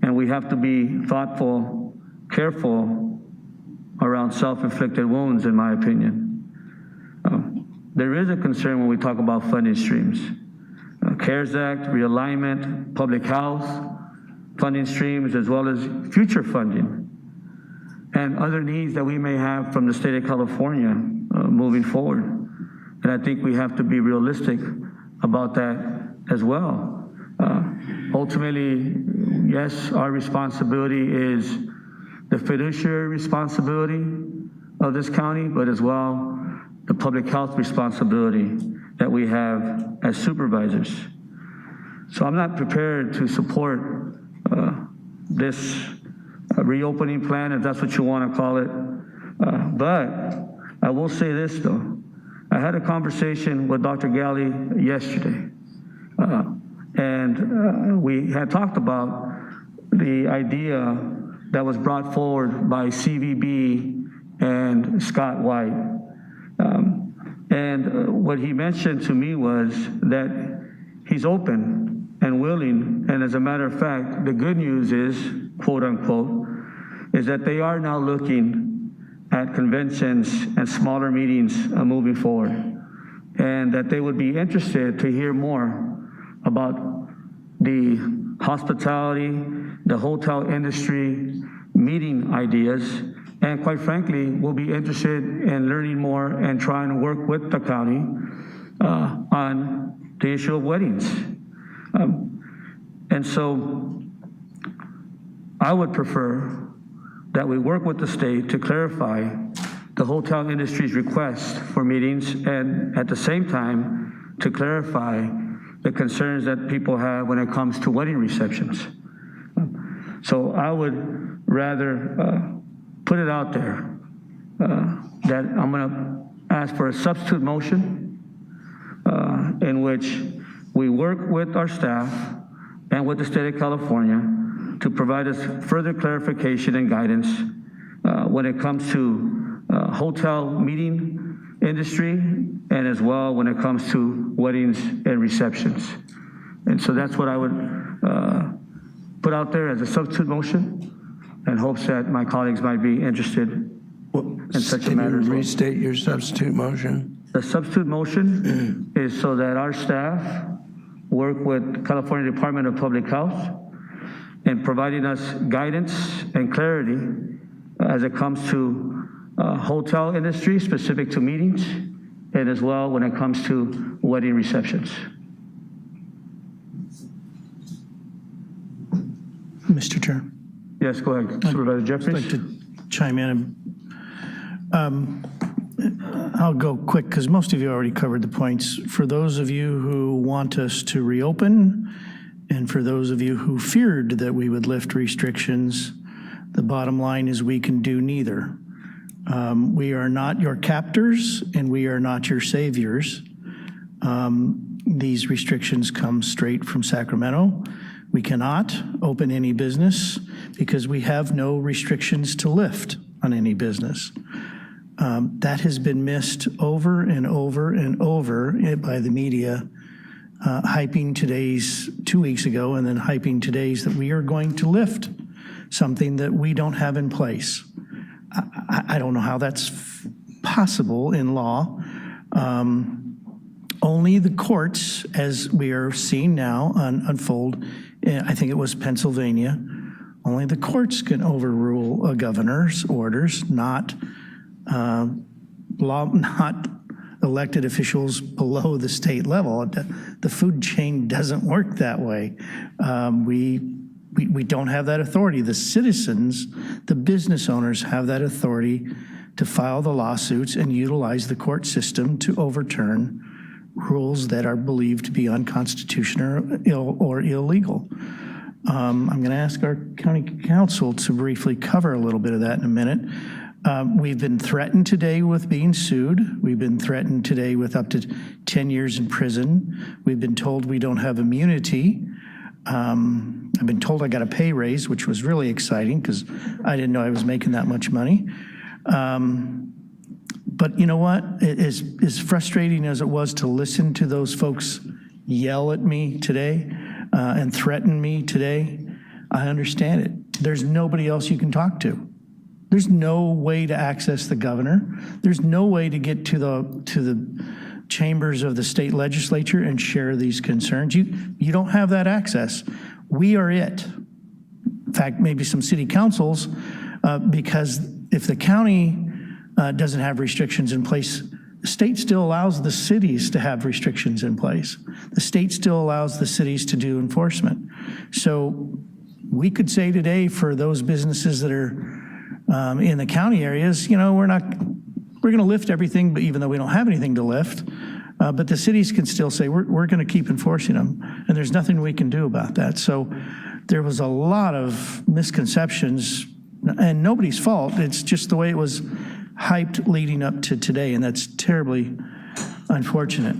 Speaker 2: And we have to be thoughtful, careful around self-inflicted wounds, in my opinion. There is a concern when we talk about funding streams. CARES Act, realignment, public health, funding streams, as well as future funding, and other needs that we may have from the state of California moving forward. And I think we have to be realistic about that as well. Ultimately, yes, our responsibility is the fiduciary responsibility of this county, but as well, the public health responsibility that we have as supervisors. So I'm not prepared to support this reopening plan, if that's what you want to call it. But I will say this, though. I had a conversation with Dr. Galley yesterday, and we had talked about the idea that was brought forward by CVB and Scott White. And what he mentioned to me was that he's open and willing, and as a matter of fact, the good news is, quote unquote, is that they are now looking at conventions and smaller meetings moving forward, and that they would be interested to hear more about the hospitality, the hotel industry, meeting ideas, and quite frankly, we'll be interested in learning more and trying to work with the county on the issue of weddings. And so I would prefer that we work with the state to clarify the hotel industry's request for meetings, and at the same time to clarify the concerns that people have when it comes to wedding receptions. So I would rather put it out there that I'm going to ask for a substitute motion in which we work with our staff and with the state of California to provide us further clarification and guidance when it comes to hotel meeting industry, and as well when it comes to weddings and receptions. And so that's what I would put out there as a substitute motion, in hopes that my colleagues might be interested in such a matter as well.
Speaker 8: Restate your substitute motion?
Speaker 2: The substitute motion is so that our staff work with California Department of Public Health in providing us guidance and clarity as it comes to hotel industry specific to meetings, and as well when it comes to wedding receptions.
Speaker 9: Mr. Chair.
Speaker 2: Yes, go ahead, Supervisor Jeffries.
Speaker 9: I'd like to chime in. I'll go quick because most of you already covered the points. For those of you who want us to reopen, and for those of you who feared that we would lift restrictions, the bottom line is we can do neither. We are not your captors and we are not your saviors. These restrictions come straight from Sacramento. We cannot open any business because we have no restrictions to lift on any business. That has been missed over and over and over by the media, hyping today's 2 weeks ago and then hyping today's that we are going to lift something that we don't have in place. I don't know how that's possible in law. Only the courts, as we are seeing now unfold, I think it was Pennsylvania, only the courts can overrule a governor's orders, not elected officials below the state level. The food chain doesn't work that way. We don't have that authority. The citizens, the business owners have that authority to file the lawsuits and utilize the court system to overturn rules that are believed to be unconstitutional or illegal. I'm going to ask our county council to briefly cover a little bit of that in a minute. We've been threatened today with being sued. We've been threatened today with up to 10 years in prison. We've been told we don't have immunity. I've been told I got a pay raise, which was really exciting because I didn't know I was making that much money. But you know what? As frustrating as it was to listen to those folks yell at me today and threaten me today, I understand it. There's nobody else you can talk to. There's no way to access the governor. There's no way to get to the chambers of the state legislature and share these concerns. You don't have that access. We are it. In fact, maybe some city councils, because if the county doesn't have restrictions in place, the state still allows the cities to have restrictions in place. The state still allows the cities to do enforcement. So we could say today for those businesses that are in the county areas, you know, we're going to lift everything, but even though we don't have anything to lift, but the cities can still say, we're going to keep enforcing them, and there's nothing we can do about that. So there was a lot of misconceptions, and nobody's fault. It's just the way it was hyped leading up to today, and that's terribly unfortunate.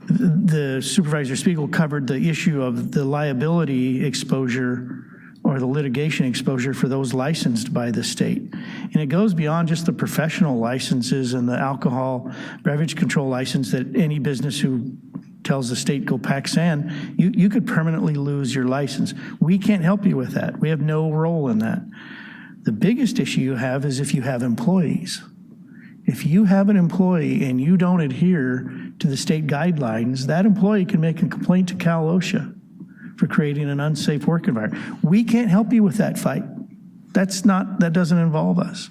Speaker 9: The Supervisor Spiegel covered the issue of the liability exposure or the litigation exposure for those licensed by the state. And it goes beyond just the professional licenses and the alcohol beverage control license that any business who tells the state go pack sand, you could permanently lose your license. We can't help you with that. We have no role in that. The biggest issue you have is if you have employees. If you have an employee and you don't adhere to the state guidelines, that employee can make a complaint to Cal OSHA for creating an unsafe work environment. We can't help you with that fight. That doesn't involve us.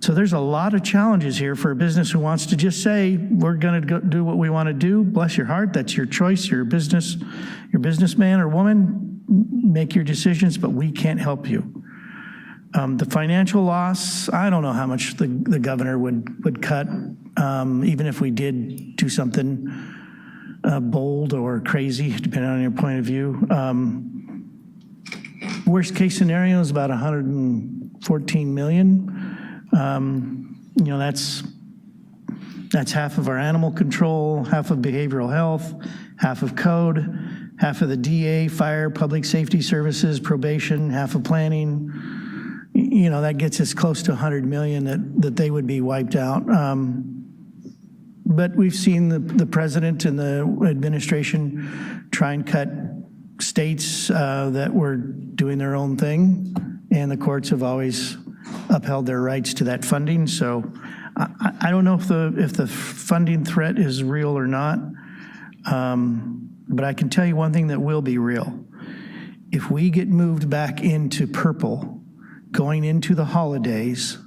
Speaker 9: So there's a lot of challenges here for a business who wants to just say, we're going to do what we want to do. Bless your heart. That's your choice. Your businessman or woman, make your decisions, but we can't help you. The financial loss, I don't know how much the governor would cut, even if we did do something bold or crazy, depending on your point of view. Worst case scenario is about 114 million. You know, that's half of our animal control, half of behavioral health, half of code, half of the DA, fire, public safety services, probation, half of planning. You know, that gets us close to 100 million that they would be wiped out. But we've seen the president and the administration try and cut states that were doing their own thing, and the courts have always upheld their rights to that funding. So I don't know if the funding threat is real or not, but I can tell you one thing that will be real. If we get moved back into purple going into the holidays,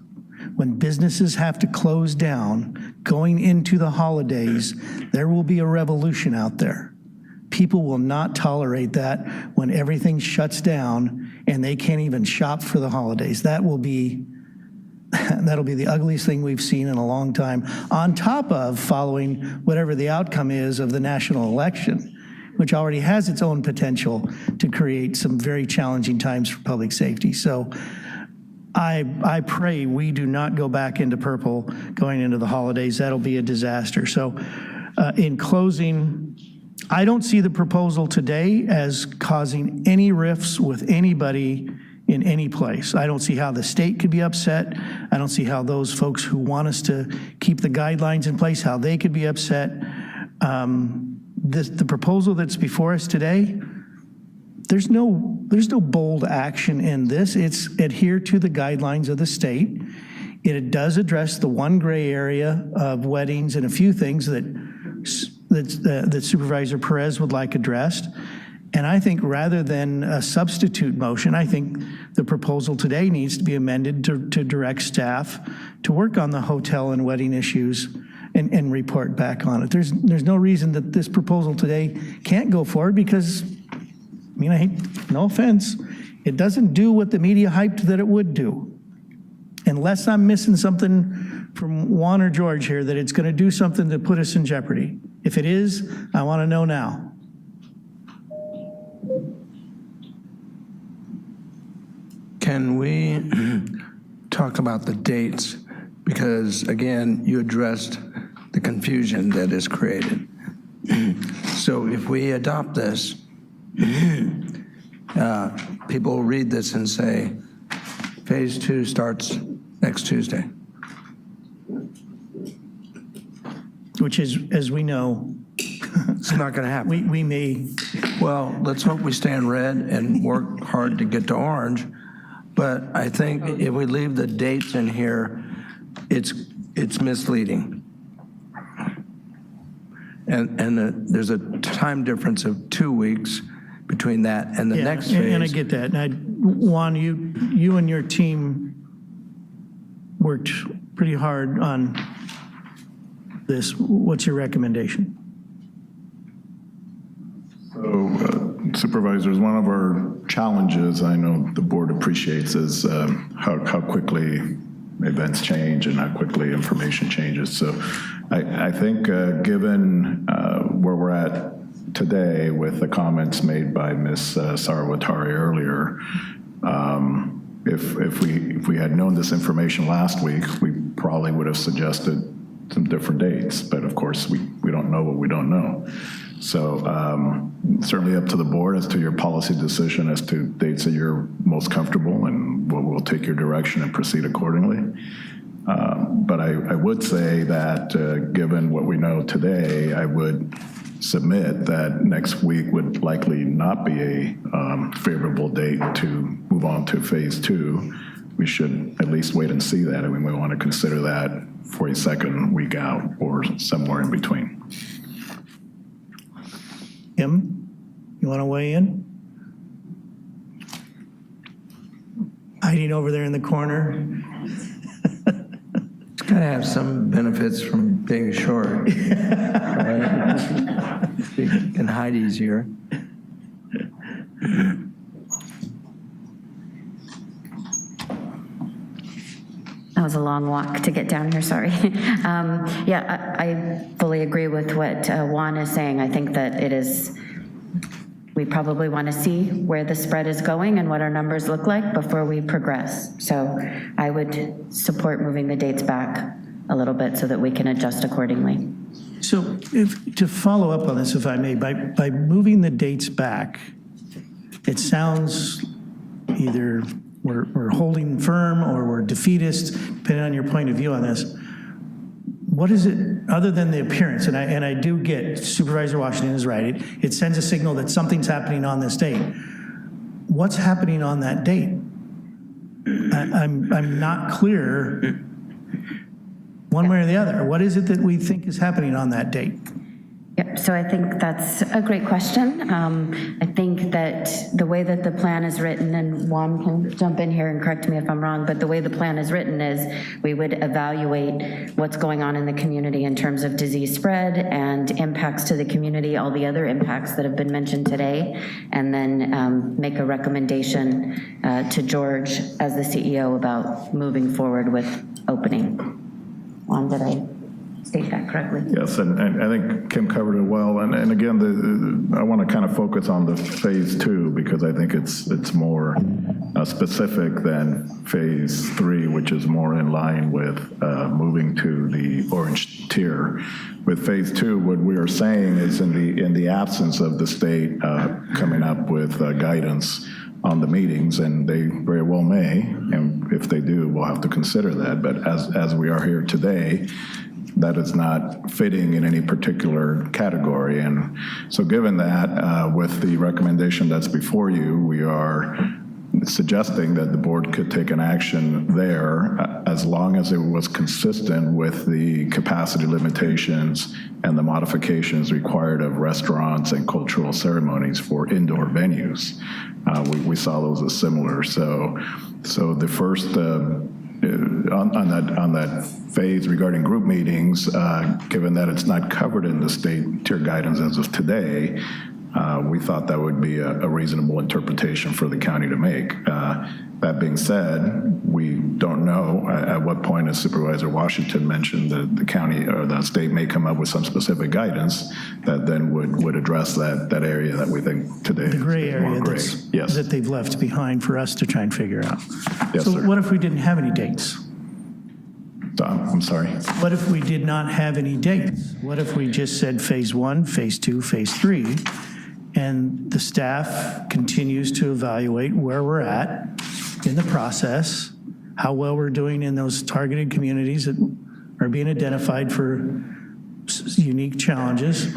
Speaker 9: when businesses have to close down, going into the holidays, there will be a revolution out there. People will not tolerate that when everything shuts down and they can't even shop for the holidays. That'll be the ugliest thing we've seen in a long time, on top of following whatever the outcome is of the national election, which already has its own potential to create some very challenging times for public safety. So I pray we do not go back into purple going into the holidays. That'll be a disaster. So in closing, I don't see the proposal today as causing any rifts with anybody in any place. I don't see how the state could be upset. I don't see how those folks who want us to keep the guidelines in place, how they could be upset. The proposal that's before us today, there's no bold action in this. It's adhere to the guidelines of the state. It does address the one gray area of weddings and a few things that Supervisor Perez would like addressed. And I think rather than a substitute motion, I think the proposal today needs to be amended to direct staff to work on the hotel and wedding issues and report back on it. There's no reason that this proposal today can't go forward because, I mean, no offense, it doesn't do what the media hyped that it would do. Unless I'm missing something from Juan or George here, that it's going to do something to put us in jeopardy. If it is, I want to know now.
Speaker 8: can we talk about the dates? Because, again, you addressed the confusion that is created. So if we adopt this, people will read this and say, Phase 2 starts next Tuesday.
Speaker 9: Which is, as we know,
Speaker 8: It's not going to happen.
Speaker 9: we may,
Speaker 8: Well, let's hope we stay in red and work hard to get to orange. But I think if we leave the dates in here, it's misleading. And there's a time difference of 2 weeks between that and the
Speaker 9: yeah,
Speaker 8: next phase.
Speaker 9: and I get that. And Juan, you and your team worked pretty hard on this. What's your recommendation?
Speaker 1: So, Supervisors, one of our challenges, I know the board appreciates, is how quickly events change and how quickly information changes. So I think given where we're at today with the comments made by Ms. Sarawatari earlier, if we had known this information last week, we probably would have suggested some different dates. But of course, we don't know what we don't know. So certainly up to the board as to your policy decision as to dates that you're most comfortable, and we'll take your direction and proceed accordingly. But I would say that given what we know today, I would submit that next week would likely not be a favorable date to move on to Phase 2. We should at least wait and see that. I mean, we want to consider that for a second week out or somewhere in between.
Speaker 9: Kim, you want to weigh in? Hiding over there in the corner.
Speaker 8: It's got to have some benefits from being short. Right? You can hide easier.
Speaker 6: That was a long walk to get down here, sorry. Yeah, I fully agree with what Juan is saying. I think that we probably want to see where the spread is going and what our numbers look like before we progress. So I would support moving the dates back a little bit so that we can adjust accordingly.
Speaker 9: So to follow up on this, if I may, by moving the dates back, it sounds either we're holding firm or we're defeatist, depending on your point of view on this. What is it, other than the appearance, and I do get, Supervisor Washington is right, it sends a signal that something's happening on this date. What's happening on that date? I'm not clear one way or the other. What is it that we think is happening on that date?
Speaker 6: Yep, so I think that's a great question. I think that the way that the plan is written, and Juan can jump in here and correct me if I'm wrong, but the way the plan is written is we would evaluate what's going on in the community in terms of disease spread and impacts to the community, all the other impacts that have been mentioned today, and then make a recommendation to George as the CEO about moving forward with opening. Juan, did I state that correctly?
Speaker 1: Yes, and I think Kim covered it well. And again, I want to kind of focus on the Phase 2 because I think it's more specific than Phase 3, which is more in line with moving to the orange tier. With Phase 2, what we are saying is in the absence of the state coming up with guidance on the meetings, and they very well may, and if they do, we'll have to consider that. But as we are here today, that is not fitting in any particular category. And so given that, with the recommendation that's before you, we are suggesting that the board could take an action there as long as it was consistent with the capacity limitations and the modifications required of restaurants and cultural ceremonies for indoor venues. We saw those as similar. So the first on that phase regarding group meetings, given that it's not covered in the state tier guidance as of today, we thought that would be a reasonable interpretation for the county to make. That being said, we don't know at what point, as Supervisor Washington mentioned, the county or the state may come up with some specific guidance that then would address that area that we think today
Speaker 9: The gray
Speaker 1: is more
Speaker 9: area
Speaker 1: gray. Yes.
Speaker 9: that they've left behind for us to try and figure out.
Speaker 1: Yes,
Speaker 9: So
Speaker 1: sir.
Speaker 9: what if we didn't have any dates?
Speaker 1: I'm sorry.
Speaker 9: What if we did not have any dates? What if we just said phase 1, phase 2, phase 3, and the staff continues to evaluate where we're at in the process, how well we're doing in those targeted communities that are being identified for unique challenges?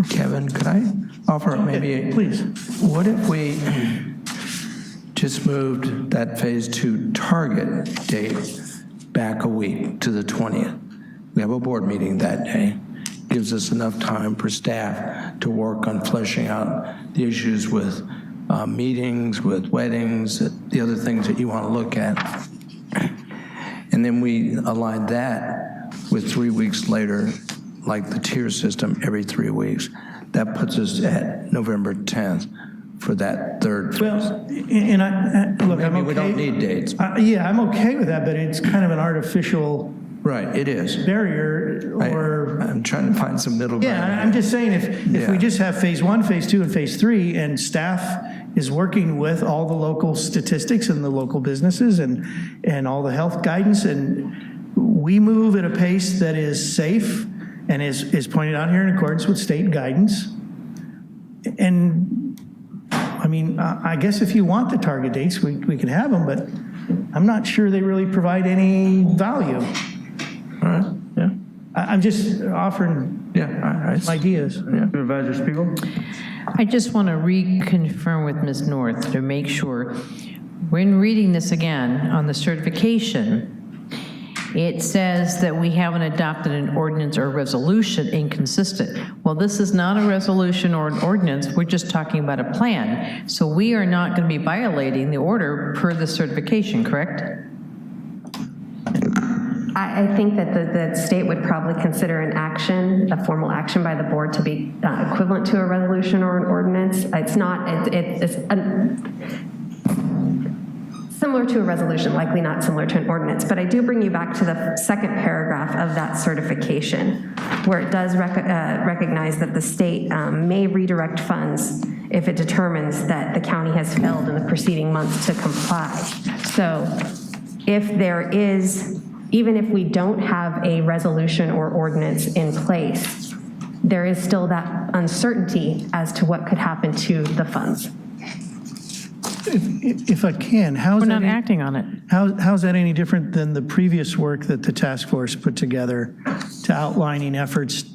Speaker 8: Kevin, could I offer maybe?
Speaker 9: Please.
Speaker 8: What if we just moved that phase 2 target date back a week to the 20th? We have a board meeting that day. Gives us enough time for staff to work on fleshing out the issues with meetings, with weddings, the other things that you want to look at. And then we align that with 3 weeks later, like the tier system every 3 weeks. That puts us at November 10th for that third phase.
Speaker 9: Well, and look, I'm okay.
Speaker 8: Maybe we don't need dates.
Speaker 9: Yeah, I'm okay with that, but it's kind of an artificial
Speaker 8: Right, it is.
Speaker 9: barrier or.
Speaker 8: I'm trying to find some middle ground.
Speaker 9: Yeah, I'm just saying, if we
Speaker 8: Yeah.
Speaker 9: just have phase 1, phase 2, and phase 3, and staff is working with all the local statistics and the local businesses and all the health guidance, and we move at a pace that is safe and is pointed out here in accordance with state guidance. And, I mean, I guess if you want the target dates, we can have them, but I'm not sure they really provide any value.
Speaker 8: All right, yeah,
Speaker 9: I'm just offering
Speaker 8: yeah,
Speaker 9: ideas.
Speaker 2: Supervisor Spiegel?
Speaker 5: I just want to reconfirm with Ms. North to make sure, when reading this again on the certification, it says that we haven't adopted an ordinance or resolution inconsistent. Well, this is not a resolution or an ordinance, we're just talking about a plan. So we are not going to be violating the order per the certification, correct?
Speaker 10: I think that the state would probably consider an action, a formal action by the board, to be equivalent to a resolution or an ordinance. It's not, it's similar to a resolution, likely not similar to an ordinance. But I do bring you back to the second paragraph of that certification, where it does recognize that the state may redirect funds if it determines that the county has failed in the preceding months to comply. So if there is, even if we don't have a resolution or ordinance in place, there is still that uncertainty as to what could happen to the funds.
Speaker 9: If I can, how's
Speaker 5: We're
Speaker 9: that?
Speaker 5: not acting on it.
Speaker 9: How's that any different than the previous work that the task force put together to outlining efforts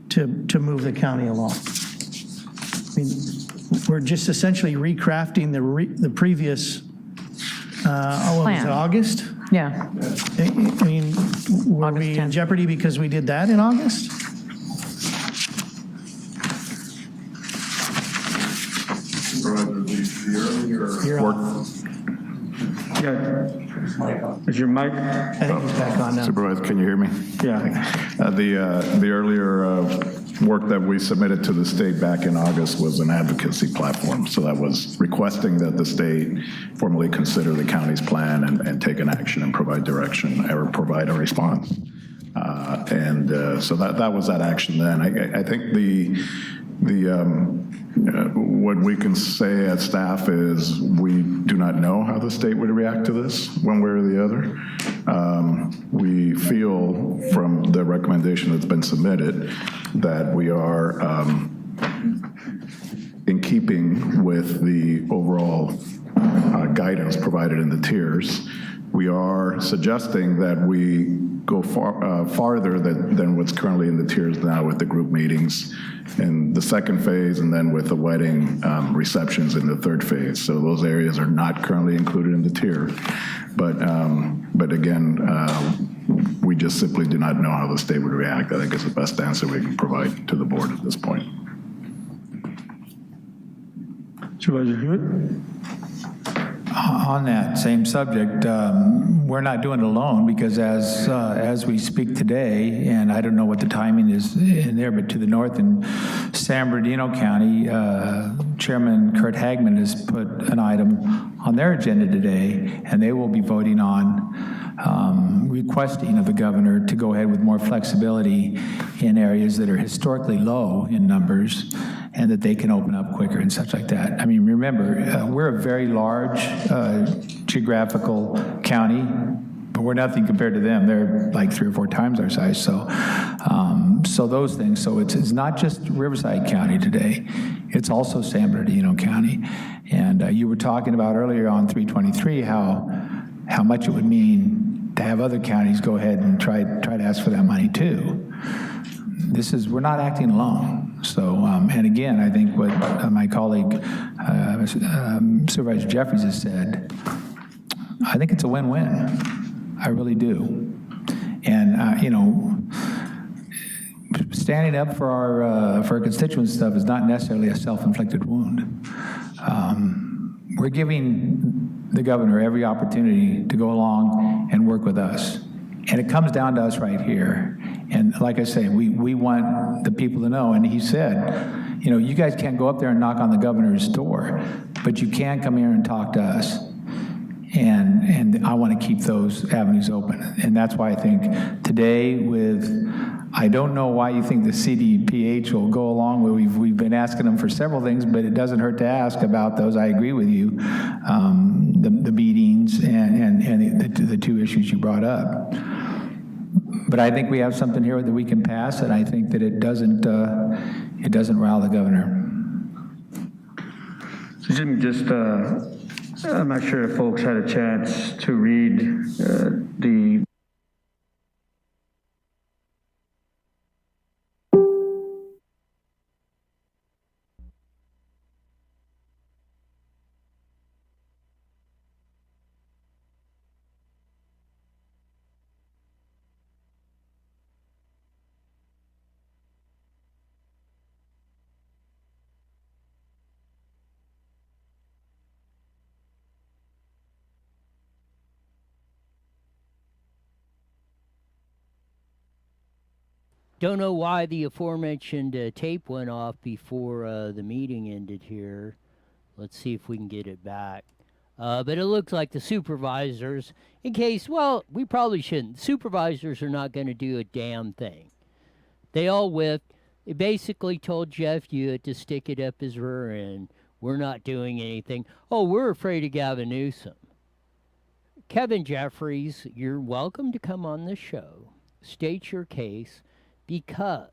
Speaker 9: to move the county along? I mean, we're just essentially recrafting the previous, what was it,
Speaker 5: Plan.
Speaker 9: August?
Speaker 5: Yeah.
Speaker 9: I mean, were
Speaker 5: August
Speaker 9: we in
Speaker 5: 10th.
Speaker 9: jeopardy because we did that in August? You're on.
Speaker 2: Yeah. Is your mic?
Speaker 9: I think it's back on now.
Speaker 1: Supervisor, can you hear me?
Speaker 2: Yeah.
Speaker 1: The earlier work that we submitted to the state back in August was an advocacy platform. So that was requesting that the state formally consider the county's plan and take an action and provide direction or provide a response. So that was that action then. I think what we can say as staff is we do not know how the state would react to this one way or the other. We feel from the recommendation that's been submitted that we are in keeping with the overall guidance provided in the tiers. We are suggesting that we go farther than what's currently in the tiers now with the group meetings in the second phase, and then with the wedding receptions in the third phase. So those areas are not currently included in the tier. But again, we just simply do not know how the state would react. I think it's the best answer we can provide to the board at this point.
Speaker 2: Supervisor Hewitt?
Speaker 4: On that same subject, we're not doing it alone, because as we speak today, and I don't know what the timing is in there, but to the north in San Bernardino County, Chairman Kurt Hagman has put an item on their agenda today, and they will be voting on requesting of the governor to go ahead with more flexibility in areas that are historically low in numbers, and that they can open up quicker and such like that. I mean, remember, we're a very large geographical county, but we're nothing compared to them. They're like 3 or 4 times our size. So those things. So it's not just Riverside County today. It's also San Bernardino County. And you were talking about earlier on 323 how much it would mean to have other counties go ahead and try to ask for that money too. We're not acting alone. So, and again, I think what my colleague Supervisor Jeffries has said, I think it's a win-win. I really do. And, you know, standing up for our constituent stuff is not necessarily a self-inflicted wound. We're giving the governor every opportunity to go along and work with us. And it comes down to us right here. And like I say, we want the people to know. And he said, you know, you guys can't go up there and knock on the governor's door, but you can come here and talk to us. And I want to keep those avenues open. And that's why I think today I don't know why you think the CDPH will go along. We've been asking them for several things, but it doesn't hurt to ask about those. I agree with you. The meetings and the 2 issues you brought up. But I think we have something here that we can pass, and I think that it doesn't rile the governor.
Speaker 2: So Jim, just, I'm not sure if folks had a chance to read the
Speaker 11: Don't know why the aforementioned tape went off before the meeting ended here. Let's see if we can get it back. But it looks like the supervisors, in case, well, we probably shouldn't. Supervisors are not going to do a damn thing. They all whipped. They basically told Jeff Hewitt to stick it up his rear end. We're not doing anything. Oh, we're afraid of Gavin Newsom. Kevin Jeffries, you're welcome to come on the show. State your case. Because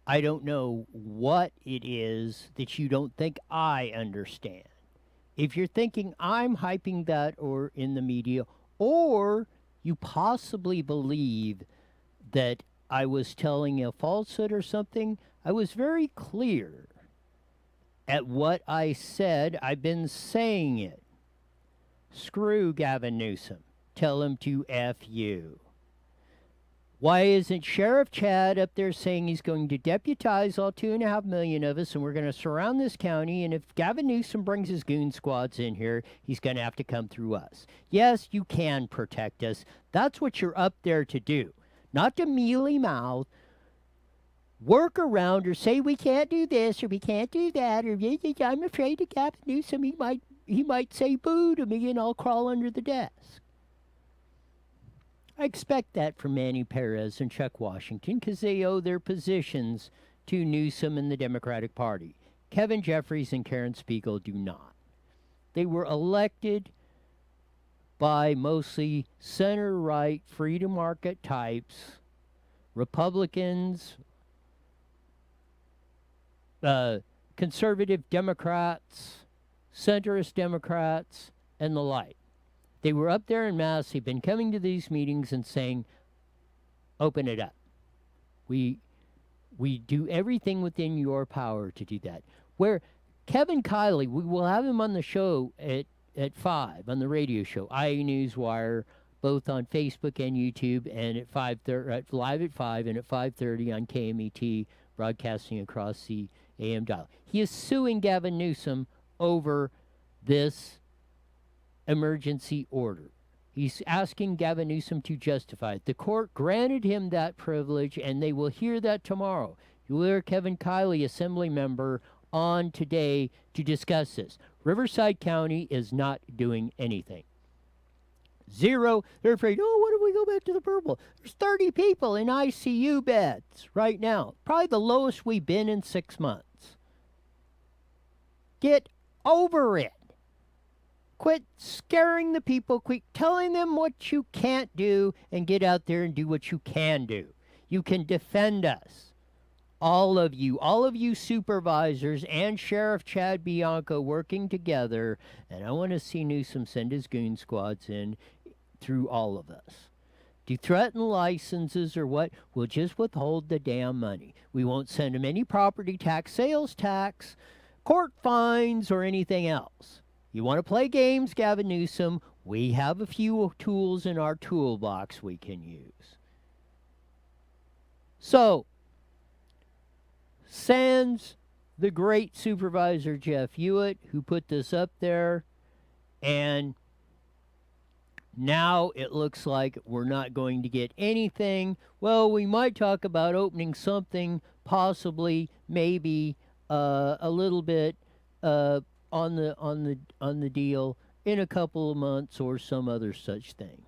Speaker 11: I don't know what it is that you don't think I understand. If you're thinking I'm hyping that or in the media, or you possibly believe that I was telling a falsehood or something, I was very clear at what I said. I've been saying it. Screw Gavin Newsom. Tell him to F you. Why isn't Sheriff Chad up there saying he's going to deputize all 2.5 million of us and we're going to surround this county, and if Gavin Newsom brings his goon squads in here, he's going to have to come through us. Yes, you can protect us. That's what you're up there to do. Not to mealy mouth, work around or say we can't do this or we can't do that, or I'm afraid of Gavin Newsom. He might say boo to me and I'll crawl under the desk. I expect that from Manny Perez and Chuck Washington because they owe their positions to Newsom and the Democratic Party. Kevin Jeffries and Karen Spiegel do not. They were elected by mostly center-right, free-to-market types, Republicans, conservative Democrats, centrist Democrats, and the like. They were up there in mass. They've been coming to these meetings and saying, open it up. We do everything within your power to do that. Where Kevin Kiley, we will have him on the show at 5 on the radio show, IA Newswire, both on Facebook and YouTube, and at 5:30, live at 5 and at 5:30 on KMET, broadcasting across the AM dial. He is suing Gavin Newsom over this emergency order. He's asking Gavin Newsom to justify it. The court granted him that privilege, and they will hear that tomorrow. You'll hear Kevin Kiley, Assembly member, on today to discuss this. Riverside County is not doing anything. Zero. They're afraid, oh, what if we go back to the purple? There's 30 people in ICU beds right now. Probably the lowest we've been in 6 months. Get over it. Quit scaring the people. Quit telling them what you can't do, and get out there and do what you can do. You can defend us. All of you supervisors and Sheriff Chad Bianco working together, and I want to see Newsom send his goon squads in through all of us. Do you threaten licenses or what? We'll just withhold the damn money. We won't send them any property tax, sales tax, court fines, or anything else. You want to play games, Gavin Newsom? We have a few tools in our toolbox we can use. So, sans the great Supervisor Jeff Hewitt, who put this up there, and now it looks like we're not going to get anything. Well, we might talk about opening something, possibly, maybe a little bit on the deal in a couple of months or some other such thing.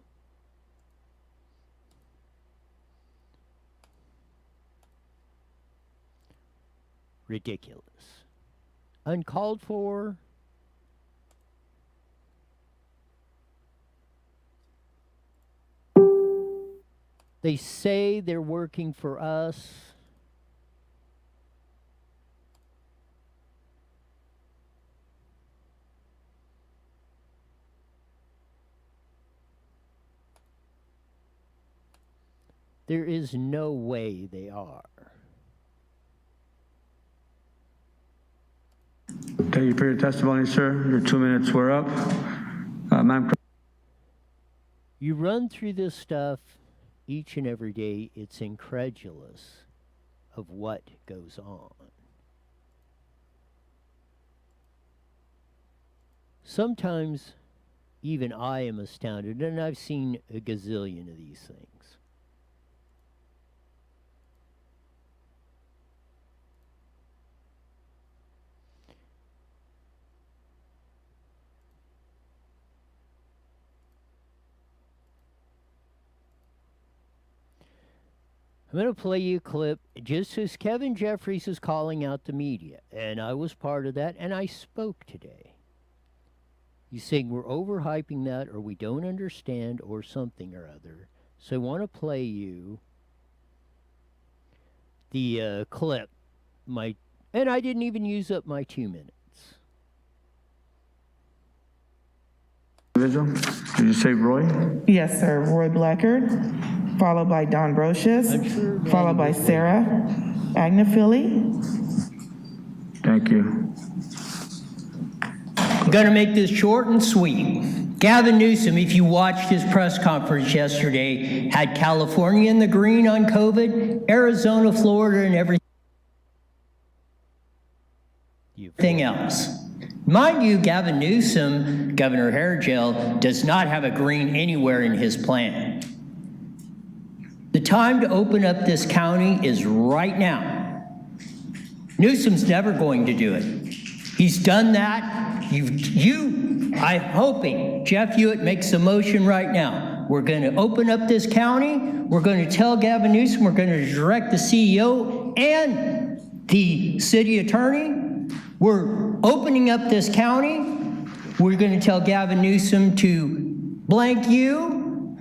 Speaker 11: Ridiculous. Uncalled for. They say they're working for us. There is no way they are.
Speaker 2: Thank you for your testimony, sir. Your 2 minutes were up. Madam
Speaker 11: You run through this stuff each and every day. It's incredulous of what goes on. Sometimes even I am astounded, and I've seen a gazillion of these things. I'm going to play you a clip just as Kevin Jeffries is calling out the media, and I was part of that, and I spoke today. He's saying we're overhyping that, or we don't understand, or something or other. So I want to play you the clip, and I didn't even use up my 2 minutes.
Speaker 2: Vigil, did you say Roy?
Speaker 12: Yes, sir. Roy Blackard, followed by Don Brocious, followed by Sarah Agnafili.
Speaker 2: Thank you.
Speaker 11: I'm going to make this short and sweet. Gavin Newsom, if you watched his press conference yesterday, had California in the green on COVID, Arizona, Florida, and everything else. Mind you, Gavin Newsom, Governor Hairgel, does not have a green anywhere in his plan. The time to open up this county is right now. Newsom's never going to do it. He's done that. I'm hoping Jeff Hewitt makes a motion right now. We're going to open up this county. We're going to tell Gavin Newsom, we're going to direct the CEO and the city attorney. We're opening up this county. We're going to tell Gavin Newsom to blank you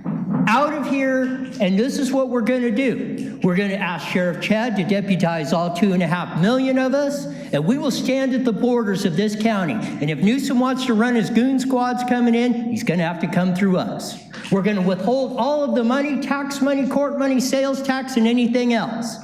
Speaker 11: out of here, and this is what we're going to do. We're going to ask Sheriff Chad to deputize all 2.5 million of us, and we will stand at the borders of this county. And if Newsom wants to run his goon squads coming in, he's going to have to come through us. We're going to withhold all of the money, tax money, court money, sales tax, and anything else.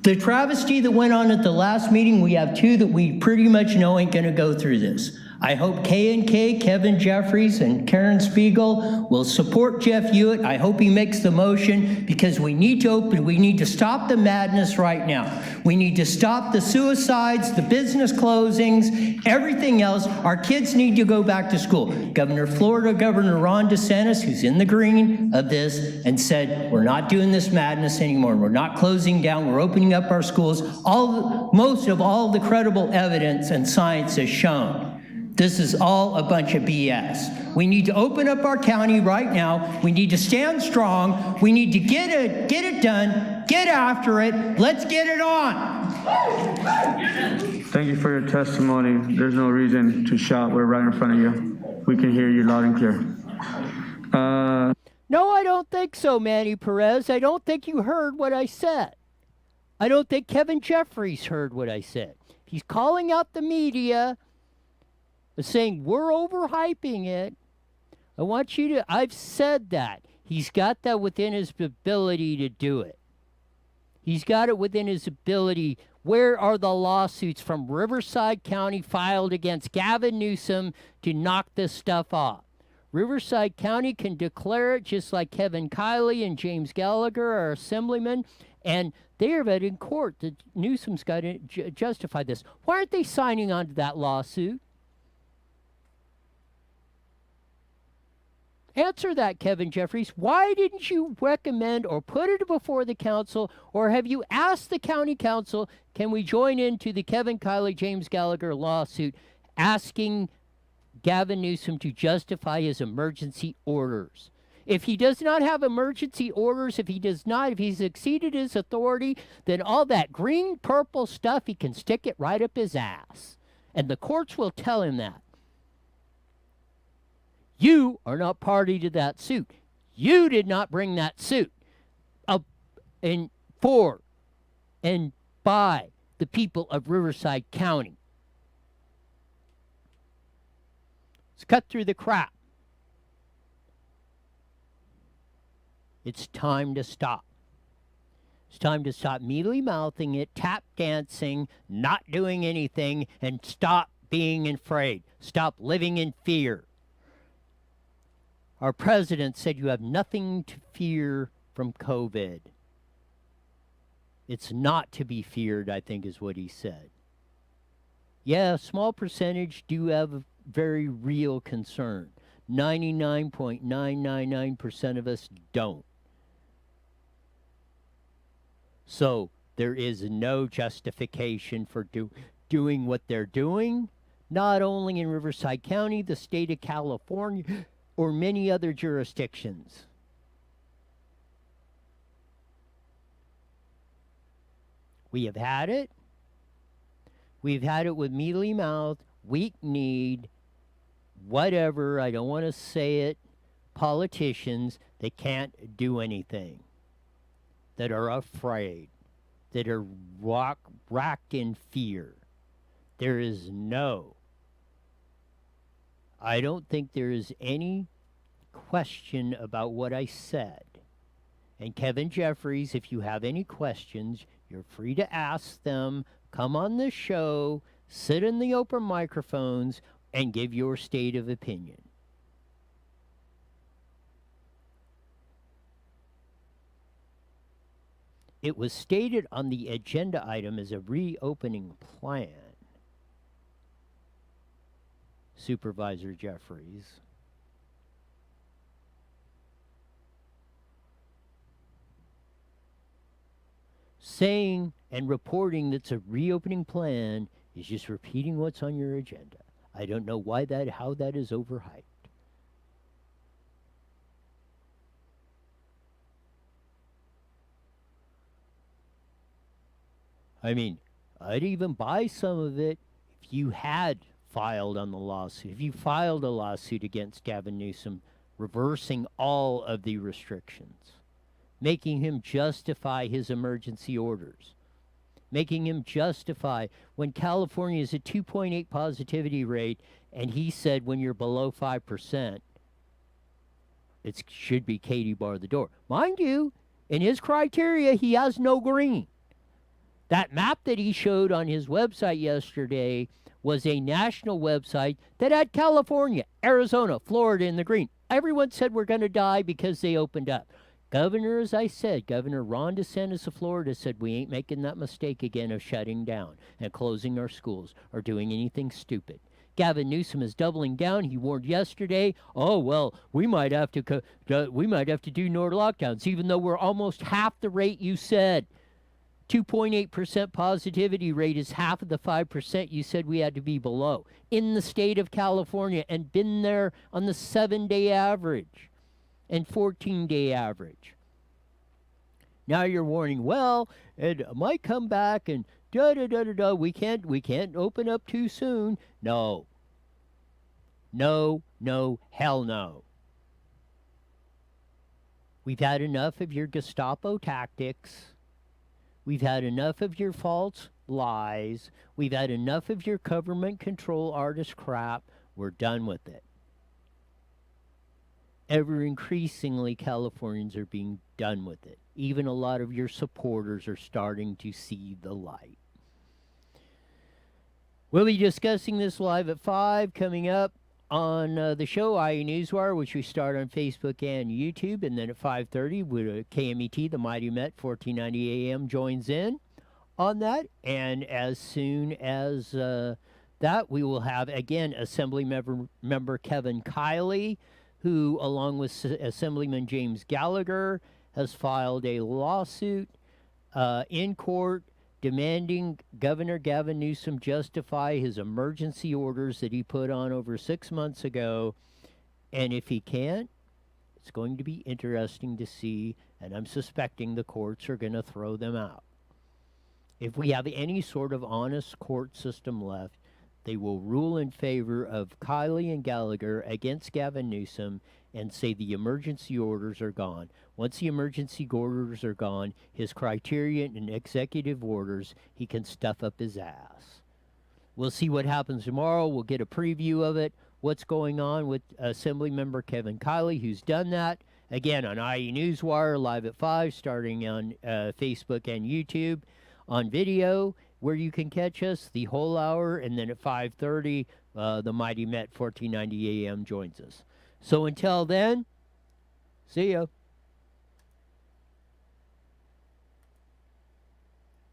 Speaker 11: The travesty that went on at the last meeting, we have two that we pretty much know ain't going to go through this. I hope K&K, Kevin Jeffries, and Karen Spiegel will support Jeff Hewitt. I hope he makes the motion because we need to stop the madness right now. We need to stop the suicides, the business closings, everything else. Our kids need to go back to school. Florida Governor Ron DeSantis, who's in the green of this, and said, we're not doing this madness anymore. We're not closing down. We're opening up our schools. Most of all the credible evidence and science has shown this is all a bunch of BS. We need to open up our county right now. We need to stand strong. We need to get it done, get after it. Let's get it on.
Speaker 2: Thank you for your testimony. There's no reason to shout. We're right in front of you. We can hear you loud and clear.
Speaker 11: No, I don't think so, Manny Perez. I don't think you heard what I said. I don't think Kevin Jeffries heard what I said. He's calling out the media, saying we're overhyping it. I want you to, I've said that. He's got that within his ability to do it. He's got it within his ability. Where are the lawsuits from Riverside County filed against Gavin Newsom to knock this stuff off? Riverside County can declare it just like Kevin Kiley and James Gallagher are assemblymen, and they are in court that Newsom's got to justify this. Why aren't they signing on to that lawsuit? Answer that, Kevin Jeffries. Why didn't you recommend or put it before the council, or have you asked the county council, can we join into the Kevin Kiley, James Gallagher lawsuit asking Gavin Newsom to justify his emergency orders? If he does not have emergency orders, if he's exceeded his authority, then all that green, purple stuff, he can stick it right up his ass. And the courts will tell him that. You are not party to that suit. You did not bring that suit up for and by the people of Riverside County. Let's cut through the crap. It's time to stop. It's time to stop mealy-mouthing it, tap dancing, not doing anything, and stop being afraid. Stop living in fear. Our president said you have nothing to fear from COVID. It's not to be feared, I think is what he said. Yeah, a small percentage do have a very real concern. 99.999% of us don't. So there is no justification for doing what they're doing, not only in Riverside County, the state of California, or many other jurisdictions. We have had it. We've had it with mealy mouth, weak-kneed, whatever, I don't want to say it, politicians that can't do anything, that are afraid, that are racked in fear. There is I don't think there is any question about what I said. And Kevin Jeffries, if you have any questions, you're free to ask them. Come on the show, sit in the open microphones, and give your state of opinion. It was stated on the agenda item as a reopening plan. Supervisor Jeffries. Saying and reporting that's a reopening plan is just repeating what's on your agenda. I don't know how that is overhyped. I mean, I'd even buy some of it if you had filed on the lawsuit. If you filed a lawsuit against Gavin Newsom, reversing all of the restrictions, making him justify his emergency orders, making him justify when California is a 2.8 positivity rate, and he said when you're below 5%, it should be Katie bar the door. Mind you, in his criteria, he has no green. That map that he showed on his website yesterday was a national website that had California, Arizona, Florida in the green. Everyone said we're going to die because they opened up. Governor, as I said, Governor Ron DeSantis of Florida said we ain't making that mistake again of shutting down and closing our schools or doing anything stupid. Gavin Newsom is doubling down. He warned yesterday, oh, well, we might have to do no lockdowns, even though we're almost half the rate you said. 2.8% positivity rate is half of the 5% you said we had to be below in the state of California, and been there on the 7-day average and 14-day average. Now you're warning, well, it might come back and da-da-da-da-da, we can't open up too soon. No. No, no, hell no. We've had enough of your Gestapo tactics. We've had enough of your false lies. We've had enough of your government control artist crap. We're done with it. Ever increasingly, Californians are being done with it. Even a lot of your supporters are starting to see the light. We'll be discussing this live at 5 coming up on the show, IE Newswire, which we start on Facebook and YouTube, and then at 5:30 with KMET, the Mighty Met, 1490 AM, joins in on that. And as soon as that, we will have, again, Assembly member Kevin Kiley, who, along with Assemblyman James Gallagher, has filed a lawsuit in court demanding Governor Gavin Newsom justify his emergency orders that he put on over 6 months ago. And if he can't, it's going to be interesting to see, and I'm suspecting the courts are going to throw them out. If we have any sort of honest court system left, they will rule in favor of Kiley and Gallagher against Gavin Newsom and say the emergency orders are gone. Once the emergency orders are gone, his criterion and executive orders, he can stuff up his ass. We'll see what happens tomorrow. We'll get a preview of it, what's going on with Assemblymember Kevin Kiley, who's done that. Again, on IE Newswire, live at 5, starting on Facebook and YouTube, on video, where you can catch us the whole hour, and then at 5:30, the Mighty Met 1490 AM joins us. So until then, see ya.